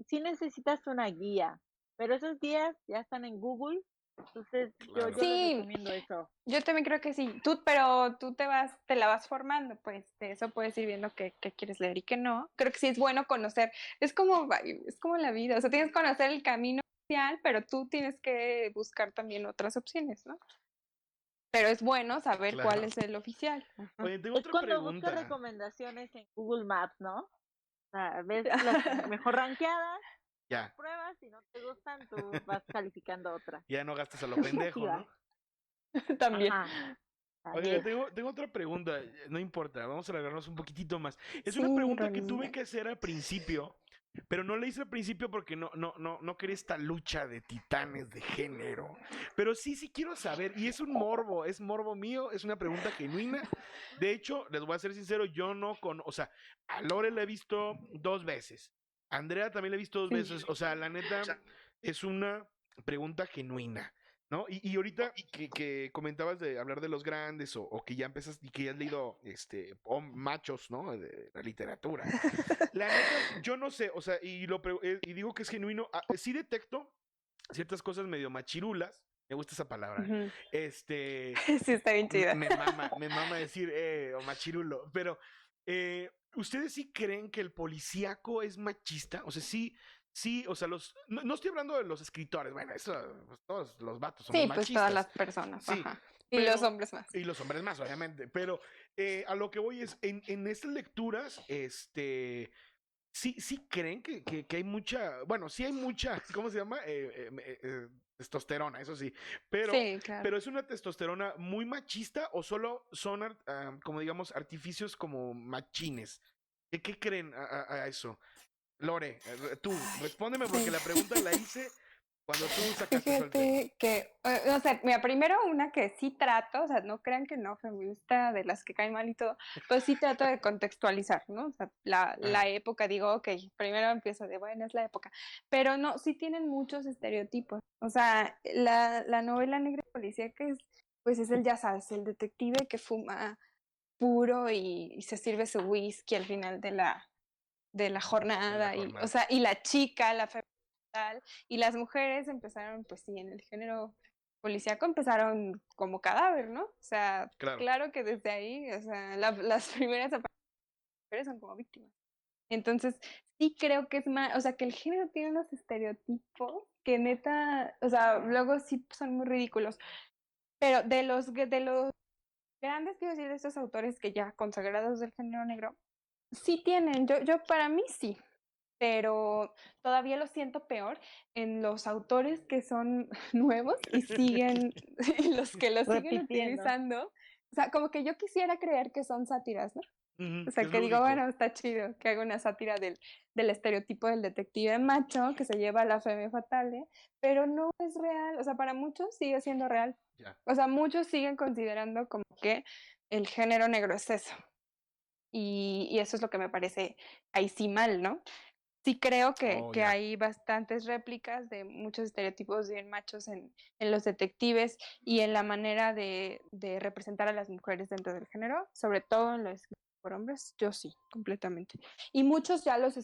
sí necesitas una guía, pero esos guías ya están en Google, entonces Claro. yo les Sí, recomiendo eso. yo también creo que sí. Pero tú te la vas formando, pues de eso puedes ir viendo qué quieres leer y qué no. Creo que sí es bueno conocer. Es como la vida. O sea, tienes que conocer el camino inicial, pero tú tienes que buscar también otras opciones, ¿no? Pero es bueno saber cuál Claro. es el oficial. Ajá. Oye, tengo Es otra cuando buscas pregunta. recomendaciones en Google Maps, ¿no? O sea, ves las mejor rankeadas, Ya, pruebas, si no te gustan, tú vas calificando otras. ya no gastas a lo Y así pendejo, va. ¿no? También. Ajá, así Oye, es. tengo otra pregunta, no importa, vamos a alargarnos un poquito más. Es una Sí, pregunta que tuve Ronnie. que hacer al principio, pero no la hice al principio porque no quería esta lucha de titanes de género. Pero sí quiero saber, y es morbo mío, es una pregunta genuina. De hecho, les voy a ser sincero, yo no con, o sea, a Lore la he visto 2 veces. A Andrea también la he visto dos Sí. veces. O sea, la neta, es una pregunta genuina. ¿No? Y ahorita que comentabas de hablar de los grandes o que ya empezas y que ya has leído machos, ¿no? De la literatura. La neta, yo no sé, o sea, y digo que es genuino. Sí detecto ciertas cosas medio machirulas. Me gusta esa palabra. Ujú. Este. Sí, está bien chida. Me mama decir o machirulo. Pero, ¿ustedes sí creen que el policíaco es machista? O sea, sí, o sea, no estoy hablando de los escritores, bueno, eso, pues, todos los vatos somos Sí, pues todas las machistas, personas, sí, ajá. Y los pero, hombres más. y los hombres más, obviamente, pero a lo que voy es, en estas lecturas, sí creen que hay mucha, bueno, sí hay mucha, ¿cómo se llama? Testosterona, eso sí, pero, Sí, claro. pero es una testosterona muy machista o solo son, como digamos, artificios como machines. ¿Qué creen a eso? Lore, tú, respóndeme porque Sí. la pregunta la hice cuando tú sacaste eso al tema. Fíjate que, o sea, mira, primero una que sí trato, o sea, no crean que no, feminista de las que caen mal y todo, pues sí trato de contextualizar, ¿no? O sea, la Ajá, época, digo, ok, primero empiezo de, bueno, es la época, pero no, sí tienen muchos estereotipos, o sea, la novela negra policíaca es, pues es el, ya sabes, el detective que fuma puro y se sirve su whisky al final de la de la jornada, y, o jornada. sea, y la chica, la femenina, y las mujeres empezaron, pues sí, en el género policíaco empezaron como cadáver, ¿no? O sea, Claro. claro que desde ahí, o sea, las primeras mujeres son como víctimas. Entonces, sí creo que es más, o sea, que el género tiene unos estereotipos que neta, o sea, luego sí son muy ridículos, pero de los grandes, quiero decir, de estos autores que ya consagrados del género negro, sí tienen, yo para mí sí, pero todavía lo siento peor en los autores que son nuevos y siguen, y los que lo siguen Repitiendo. utilizando. O sea, como que yo quisiera creer que son sátiras, ¿no? O Ujú, que sea, es que digo, lúdico. bueno, está chido que haga una sátira del estereotipo del detective macho que se lleva a la femme fatale, pero no es real. O sea, para muchos sigue siendo real. Ya. O sea, muchos siguen considerando como que el género negro es eso. Y eso es lo que me parece ahí sí mal, ¿no? Sí creo que, Oh, que ya. hay bastantes réplicas de muchos estereotipos bien machos en los detectives y en la manera de representar a las mujeres dentro del género, sobre todo en lo escrito por hombres, yo sí, completamente. Y muchos ya los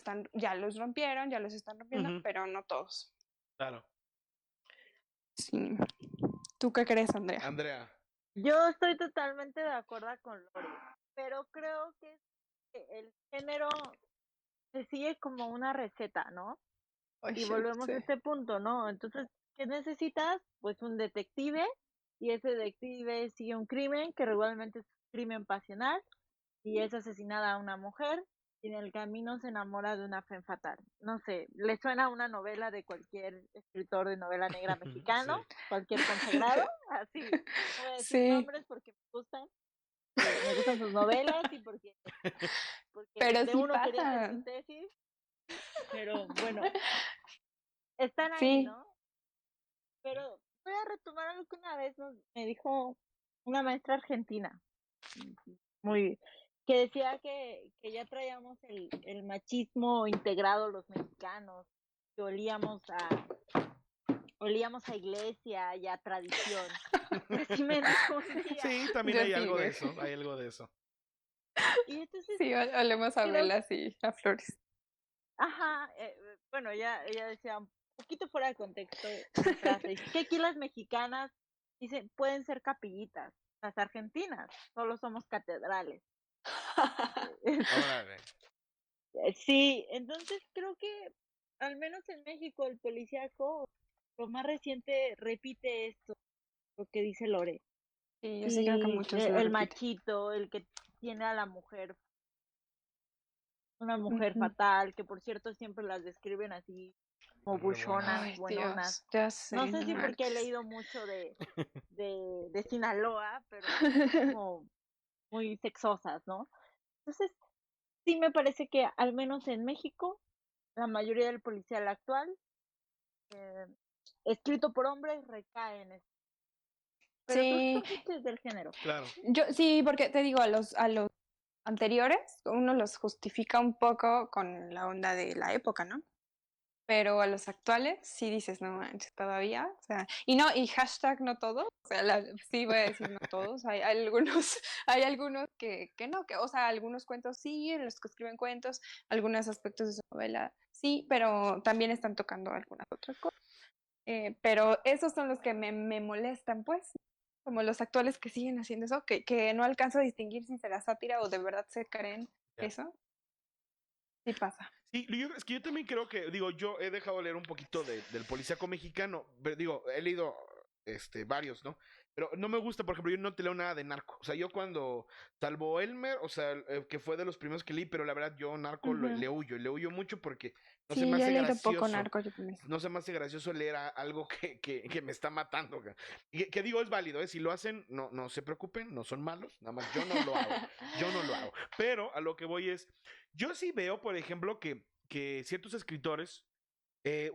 rompieron, ya los están rompiendo, Ujú, pero no todos. claro. Sí. ¿Tú qué crees, Andrea? Andrea. Yo estoy totalmente de acuerdo con Lore, pero creo que el género se sigue como una receta, ¿no? Ay, Y ya lo volvemos a sé. este punto, ¿no? Entonces, ¿qué necesitas? Pues un detective, y ese detective sigue un crimen que regularmente es un crimen pasional, y es asesinada a una mujer y en el camino se enamora de una femme fatale. No sé, le suena a una novela de cualquier escritor de novela negra mexicano, Sí. cualquier consagrado, así. No voy a decir Sí, nombres porque me gustan sus novelas y porque pero de sí uno quería hacer pasa. su tesis, pero bueno, están ahí, Sí, ¿no? Pero voy a retomar algo que una vez me dijo una maestra argentina, muy, que decía que ya traíamos el machismo integrado los mexicanos, que olíamos a iglesia y a tradición. Y así me dijo un día. Sí, también yo hay sí, algo de güey. eso, hay algo de eso. Y entonces Sí, olemos a creo, velas y a flores. ajá, bueno, ella decía un poquito fuera de contexto una frase, dice que aquí las mexicanas dicen pueden ser capillitas, las argentinas solo somos catedrales. Órale. Sí, entonces creo que al menos en México el policíaco, lo más reciente repite esto, lo que dice Lore. Sí, yo sí creo que Y muchos lo el repiten. machito, el que tiene a la mujer, una mujer Ujú. fatal, que por cierto siempre las describen así como Re buenas. buchonas, Ay, buenonas. Dios, ya sé, No sé no si porque he manches. leído mucho de Sinaloa, pero son así como muy sexosas, ¿no? Entonces, sí me parece que al menos en México, la mayoría del policial actual, eh, escrito por hombres, recae en eso. Pero creo que Sí, son chistes del género. Claro. yo sí, porque te digo, a los anteriores, uno los justifica un poco con la onda de la época, ¿no? Pero a los actuales sí dices, no manches, todavía, o sea, y no, y hashtag no todos, o sea, sí voy a decir no todos, hay algunos, hay algunos que no, que, o sea, algunos cuentos sí, los que escriben cuentos, algunos aspectos de su novela sí, pero también están tocando algunas otras cosas. Pero esos son los que me molestan, pues, como los actuales que siguen haciendo eso, que no alcanzo a distinguir si será sátira o de verdad se creen Ya. eso, sí pasa. Sí, es que yo también creo que, digo, yo he dejado de leer un poquito del policíaco mexicano, pero digo, he leído varios, ¿no? Pero no me gusta, por ejemplo, yo no te leo nada de narco. O sea, yo cuando, salvo Elmer, o sea, que fue de los primeros que leí, pero la verdad yo narco Ujú. le huyo mucho porque no se me Sí, yo he hace leído poco gracioso. narco yo también. No se me hace gracioso leer algo que me está matando. Y que digo, es válido, ¿eh? Si lo hacen, no se preocupen, no son malos, nada más yo no lo hago, yo no lo hago. Pero a lo que voy es, yo sí veo, por ejemplo, que ciertos escritores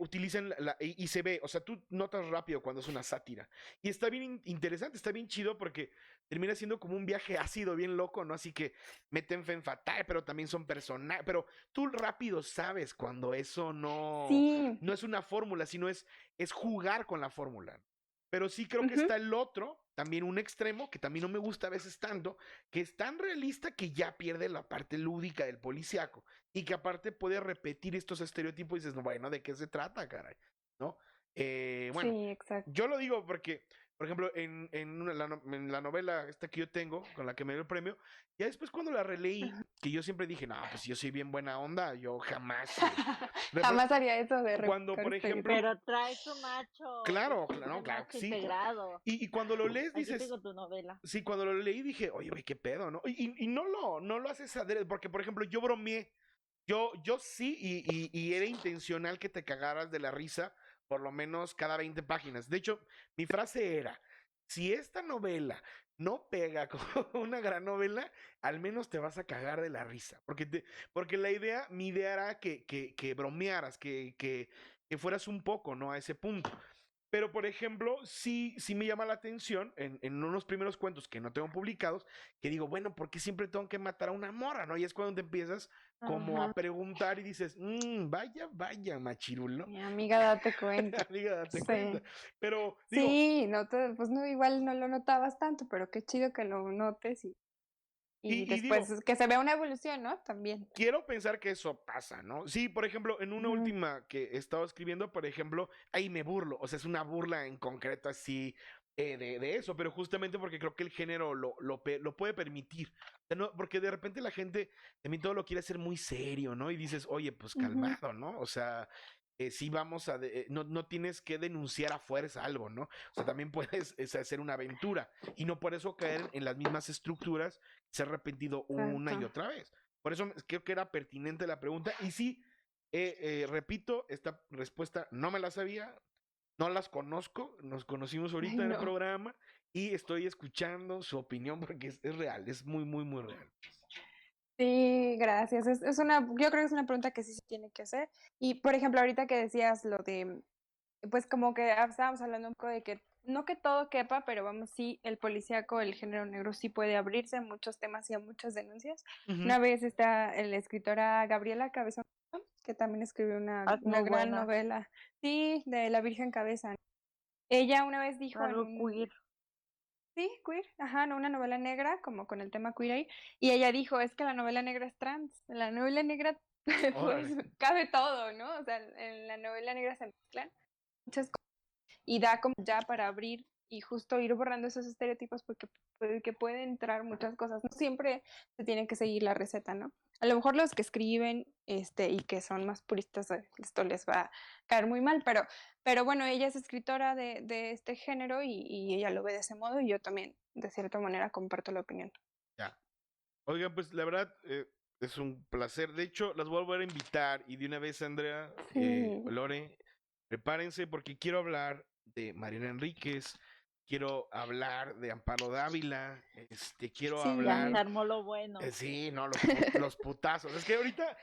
utilizan y se ve, o sea, tú notas rápido cuando es una sátira. Y está bien interesante, está bien chido porque termina siendo como un viaje ácido, bien loco, ¿no? Así que meten fe en fatal, pero también son personajes. Pero tú rápido sabes cuando eso Sí, no es una fórmula, sino es jugar con la fórmula. Pero sí creo que ujú, está el otro, también un extremo, que también no me gusta a veces tanto, que es tan realista que ya pierde la parte lúdica del policiaco y que aparte puede repetir estos estereotipos y dices, no, bueno, ¿de qué se trata, caray? ¿No? Bueno, sí, exacto. yo lo digo porque, por ejemplo, en la novela esta que yo tengo, con la que me dio el premio, ya después cuando la releí, Ajá. que yo siempre dije, no, pues yo soy bien buena onda, yo jamás. Jamás haría eso de Cuando, replicar por estereotipos. ejemplo, Pero trae su macho, claro, lo no, tiene claro más que que sí. integrado. Y cuando lo lees Aquí dices, tengo tu novela. sí, cuando lo leí dije, oye, güey, qué pedo, ¿no? Y no lo haces adrede, porque, por ejemplo, yo bromeé. Yo sí, y era intencional que te cagaras de la risa por lo menos cada 20 páginas. De hecho, mi frase era, si esta novela no pega como una gran novela, al menos te vas a cagar de la risa. Porque mi idea era que bromearas, que fueras un poco, ¿no? A ese punto. Pero, por ejemplo, sí me llama la atención en unos primeros cuentos que no tengo publicados, que digo, bueno, ¿por qué siempre tengo que matar a una morra, no? Y es cuando te empiezas como Ajá. a preguntar y dices, vaya, machirulo. Mi amiga, date cuenta. Amiga, date cuenta. Sí. Pero, digo, Sí, no te, pues no, igual no lo notabas tanto, pero qué chido que lo notes y después digo, que se vea una evolución, ¿no? También. quiero pensar que eso pasa, ¿no? Sí, por ejemplo, en una Ujú, última que he estado escribiendo, por ejemplo, ahí me burlo, o sea, es una burla en concreto así de eso, pero justamente porque creo que el género lo puede permitir. O sea, no, porque de repente la gente también todo lo quiere hacer muy serio, ¿no? Y dices, oye, pues ujú. calmado, ¿no? O sea, sí vamos a, no tienes que denunciar a fuerza algo, ¿no? O sea, también puedes hacer una aventura y no por eso caer en las mismas estructuras, ser repetido una y Exacto. otra vez. Por eso creo que era pertinente la pregunta y sí, repito, esta respuesta no me la sabía, no las conozco, nos conocimos Ay, ahorita en el no. programa y estoy escuchando su opinión porque es real, es muy, muy, muy real. Sí, gracias. Yo creo que es una pregunta que sí se tiene que hacer. Y, por ejemplo, ahorita que decías lo de, pues como que estábamos hablando un poco de que no que todo quepa, pero vamos, sí, el policíaco, el género negro sí puede abrirse a muchos temas y a muchas denuncias. Ujú. Una vez está la escritora Gabriela Cabezón, que también escribió Ah, es una muy gran buena. novela, sí, de La Virgen Cabeza. Ella una vez dijo en Algo un, queer. sí, queer, ajá, no, una novela negra, como con el tema queer ahí, y ella dijo, es que la novela negra es trans, en la novela negra pues Órale. cabe todo, ¿no? O sea, en la novela negra se mezclan muchas cosas y da como ya para abrir y justo ir borrando esos estereotipos porque pueden entrar muchas cosas. No siempre se tiene que seguir la receta, ¿no? A lo mejor los que escriben y que son más puristas, esto les va a caer muy mal, pero bueno, ella es escritora de este género y ella lo ve de ese modo y yo también, de cierta manera, comparto la opinión. Ya. Oigan, pues la verdad es un placer. De hecho, las voy a volver a invitar y de una vez, Andrea, Sí, Lore, prepárense porque quiero hablar de Mariana Enríquez, quiero hablar de Amparo Dávila, quiero Ya se hablar, sí. armó lo bueno. sí, no, los putazos. Es que ahorita,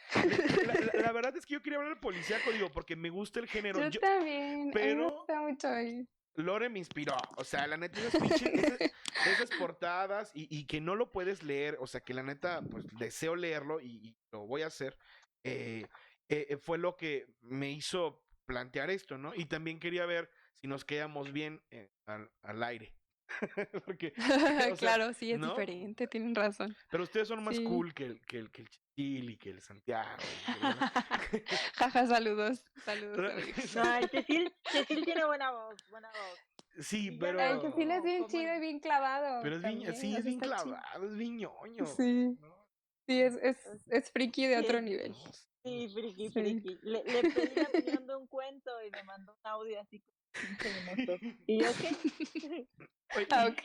la verdad es que yo quería hablar del policíaco, digo, porque me gusta el género, Yo también, a mí me pero gusta mucho ahí. Lore me inspiró. O sea, la neta, esas portadas y que no lo puedes leer. O sea, que la neta, pues deseo leerlo y lo voy a hacer. eh, fue lo que me hizo plantear esto, ¿no? Y también quería ver si nos quedamos bien al aire. Porque, o sea, Claro, sí, es ¿no? diferente, tienen razón. Pero ustedes son más Sí. cool que el Chiquil y que el Santiago. Y que, Jaja, saludos, saludos amigos. No, el Cecil tiene buena voz, buena voz. sí, Y ya El no que sí es pero. bien como chido y el... bien clavado Pero es bien, también, sí, o es sea, bien está chido. clavado, es bien ñoño. Sí, ¿No? sí, es friki de otro Sí, nivel. No, sí. sí, friki, Sí. friki. Le pedí la opinión de un cuento y me mandó un audio así como 15 minutos. ¿Y yo qué? Oye, Ah, ok.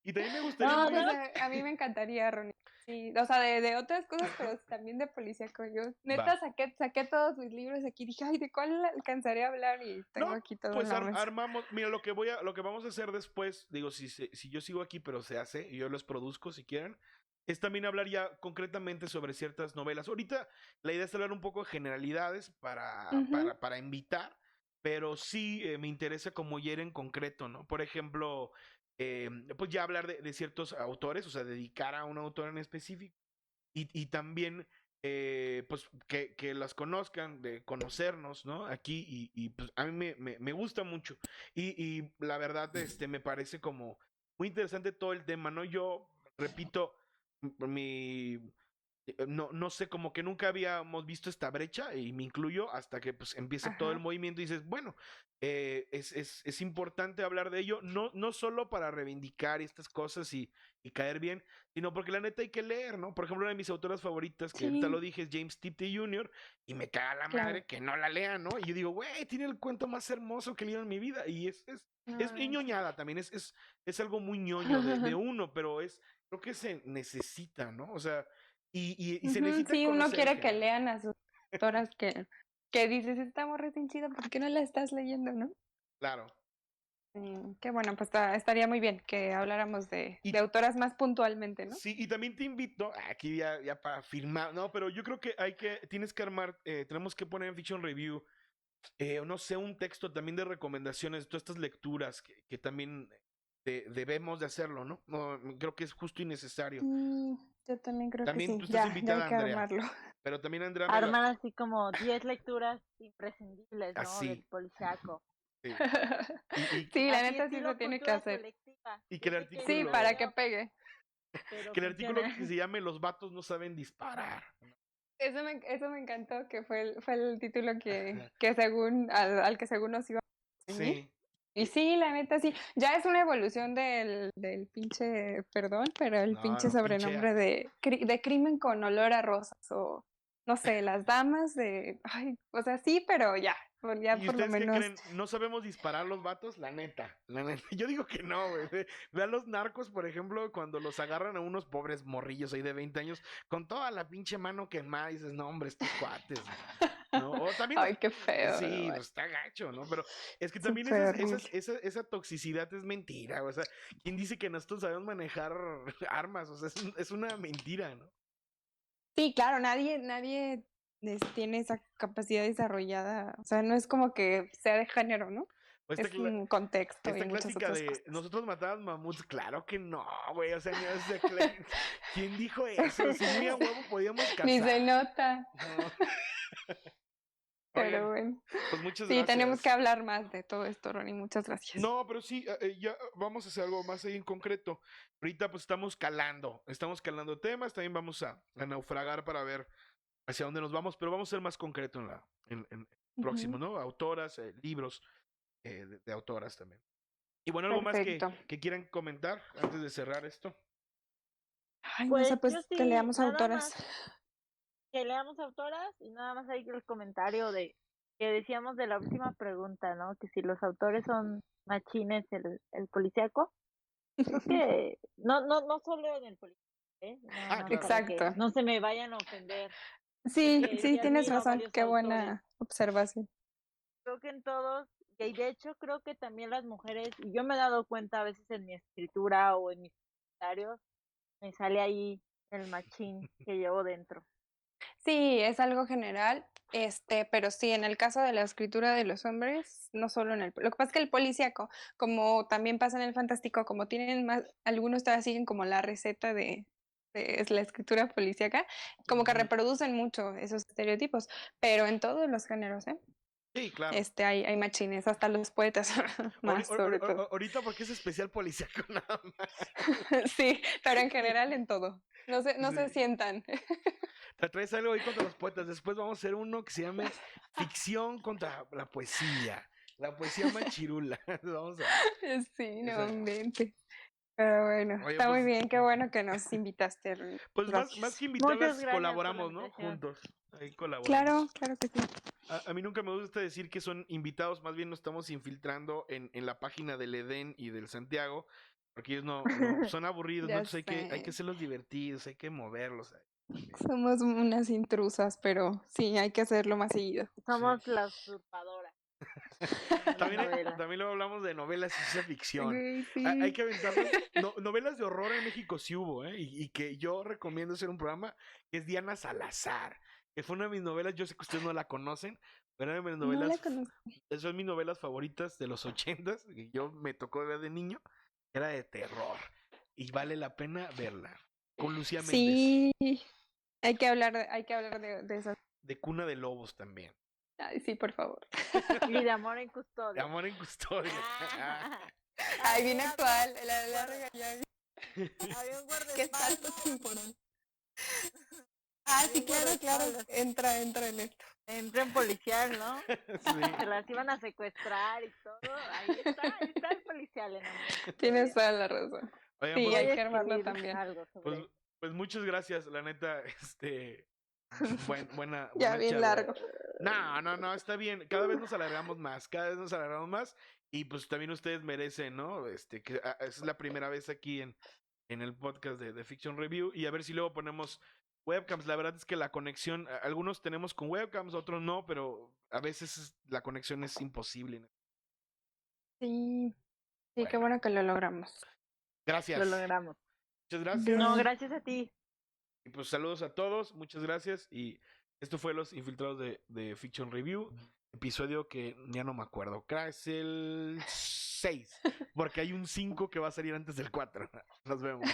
y también me gustaría No, No, pues no, muy. a mí me encantaría, Ronnie. Sí, o sea, de otras cosas, pero también de policíaco. Yo Va. neta saqué todos mis libros aquí. Dije, ay, ¿de cuál alcanzaré a hablar? Y tengo No, aquí todo en pues la mesa. armamos. Mira, lo que vamos a hacer después, digo, si yo sigo aquí, pero se hace, y yo los produzco si quieren, es también hablar ya concretamente sobre ciertas novelas. Ahorita la idea es hablar un poco de generalidades Ujú, para invitar, pero sí me interesa como ir en concreto, ¿no? Por ejemplo, pues ya hablar de ciertos autores, o sea, dedicar a un autor en específico y también pues que las conozcan, de conocernos, ¿no? Aquí y pues a mí me gusta mucho y la verdad me parece como muy interesante todo el tema, ¿no? Yo repito, mi no sé, como que nunca habíamos visto esta brecha y me incluyo hasta que pues empieza todo el ajá. movimiento y dices, bueno, es importante hablar de ello, no solo para reivindicar estas cosas y caer bien, sino porque la neta hay que leer, ¿no? Por ejemplo, una de mis autoras favoritas, que ahorita lo Sí, dije, es James Tiptree Jr., y me caga la claro. madre que no la lean, ¿no? Y yo digo, güey, tiene el cuento más hermoso que he leído en mi vida, y es Ay, sí. ñoñada también, es algo muy ñoño de uno, pero creo que se necesita, ¿no? O sea, y se Ujú, necesita sí, uno conocer el quiere que género. lean a sus autoras que dices, esta morra es bien chida, ¿por qué no la estás leyendo, no? Claro. Qué bueno, pues estaría muy bien que habláramos de Y autoras más puntualmente, ¿no? sí, y también te invito, aquí ya para firmar, no, pero yo creo que tienes que armar, tenemos que poner en Fiction Review, no sé, un texto también de recomendaciones, todas estas lecturas que también debemos de hacerlo, ¿no? No, creo que es justo y necesario. Sí, yo también creo que También sí, tú estás ya hay invitada, que Andrea, armarlo. pero también Andrea armar así como 10 lecturas imprescindibles, ¿no? Del así, policiaco. sí. Y, Sí, la Así neta sí se estilo tiene que cultura hacer. colectiva. y que Yo el sé que Sí, suena para artículo, que feo, pegue. pero que el artículo funciona. que se llame Los vatos no saben disparar. Eso me encantó, que fue el título que según, al que según nos iba a ceñir. Sí, Y sí, la neta sí, ya es una evolución del pinche, perdón, pero el no, pinche no, pinchea. sobrenombre de crimen con olor a rosas o no sé, las damas de, ay, o sea, sí, pero ya, Ya ¿Y por lo ustedes qué menos. creen? ¿No sabemos disparar los vatos? La neta, la neta. Yo digo que no, güey. Vean los narcos, por ejemplo, cuando los agarran a unos pobres morrillos ahí de 20 años con toda la pinche mano quemada y dices, no, hombre, estos cuates, ¿no? O también, Ay, qué feo. sí, No, pues está gacho, ¿no? Pero es que también súper horrible. esa toxicidad es mentira, güey. O sea, ¿quién dice que nosotros sabemos manejar armas? O sea, es una mentira, ¿no? Sí, claro, nadie tiene esa capacidad desarrollada. O sea, no es como que sea de género, ¿no? O Es un contexto y esta muchas clásica otras de cosas. nosotros matábamos mamuts, claro que no, güey. O sea, ¿quién dijo eso? Si muy a huevo podíamos Ni se cazar. nota, No. pero Oigan, bueno. pues muchas Sí, tenemos que gracias. hablar más de todo esto, Ronnie. Muchas gracias. No, pero sí, ya vamos a hacer algo más ahí en concreto. Ahorita pues estamos calando temas, también vamos a naufragar para ver hacia dónde nos vamos, pero vamos a ser más concreto en próximo, Ujú. ¿no? Autoras, libros de autoras también. Y bueno, algo más Perfecto. que quieran comentar antes de cerrar esto. Ay, no sé, Pues pues yo que sí, leamos nada autoras. más que leamos autoras y nada más hay el comentario de que decíamos de la última pregunta, ¿no? Que si los autores son machines el policíaco. Creo que no solo en el policíaco, ¿eh? Nada Ah, más claro. para que Exacto. no se me vayan a ofender, Sí, porque sí, sí tienes admiro a razón. varios Qué autores. buena observación. Creo que en todos, y de hecho creo que también las mujeres, y yo me he dado cuenta a veces en mi escritura o en mis comentarios, me sale ahí el machín que llevo dentro. Sí, es algo general, pero sí, en el caso de la escritura de los hombres, no solo en el... Lo que pasa es que el policíaco, como también pasa en el fantástico, como tienen más, algunos todavía siguen como la receta es la escritura policíaca, como que Ujú. reproducen mucho esos estereotipos, pero en todos los géneros, ¿eh? Sí, claro. Hay machines, hasta los poetas más, sobre todo. Ahorita porque es especial policíaco nada más. Sí, pero en general en todo. No se Sí. sientan. Te traes algo ahí contra los poetas. Después vamos a hacer uno que se llame Ficción contra la poesía. La poesía manchirula. Vamos a. Sí, no, Esa. inventes. Pero bueno, Oye, está muy pues, bien, qué bueno que nos invitaste, Rui. pues más Gracias. que Muchas invitarlas, gracias por la colaboramos, ¿no? invitación. Juntos. Ahí colaboramos. Claro, claro que sí. A mí nunca me gusta decir que son invitados, más bien nos estamos infiltrando en la página del Edén y del Santiago, porque ellos no son aburridos, ¿no? Ya Entonces hay que sé. hacerlos divertidos, hay que moverlos. Somos unas intrusas, pero sí, hay que hacerlo más seguido. Sí. Somos la usurpadora de la novela. También luego hablamos de novelas y ciencia ficción. Ok, Hay sí. que aventarnos. Novelas de horror en México sí hubo, ¿eh? Y que yo recomiendo hacer un programa que es Diana Salazar, que fue una de mis novelas. Yo sé que ustedes no la conocen, pero era de mis No la novelas. conozco. Son mis novelas favoritas de los 80s, que yo me tocó ver de niño. Era de terror. Y vale la pena verla. Con Lucía Méndez. Sí, hay que hablar de esas. De Cuna de Lobos también. Ay, sí, por favor. Y de amor en De custodia. Amor en Custodia. Ay, bien Había actual, guarda- la regañada. Había un ¿Qué tal guardaespaldas. tu temporal? Ah, sí, Había un claro, claro. guardaespaldas. Entra en esto. Entra en policial, ¿no? Sí. Se las iban a secuestrar y todo. Ahí está el policial en amor en Tienes custodia. toda la razón. Oigan, Sí, Voy hay a que armarlo escribir también. algo pues, sobre pues muchas gracias, la neta, buena Ya bien charla. largo. No, está bien. Cada vez nos alargamos más, y pues también ustedes merecen, ¿no? Que es la primera vez aquí en el podcast de Fiction Review y a ver si luego ponemos webcams. La verdad es que la conexión, algunos tenemos con webcams, otros no, pero a veces la conexión es imposible. Sí, sí, qué Bueno, bueno que lo logramos. Lo gracias. logramos. Muchas gracias. No, Bien. gracias a ti. Y pues saludos a todos, muchas gracias. Y esto fue Los Infiltrados de Fiction Review, episodio que ya no me acuerdo. Creo que es el 6, porque hay un 5 que va a salir antes del 4. Nos vemos.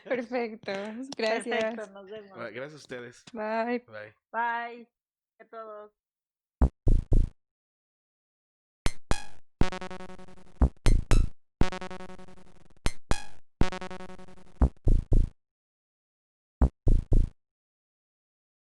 Perfecto. Perfecto, Gracias. nos vemos. Gracias a ustedes. Bye. Bye. Bye a todos.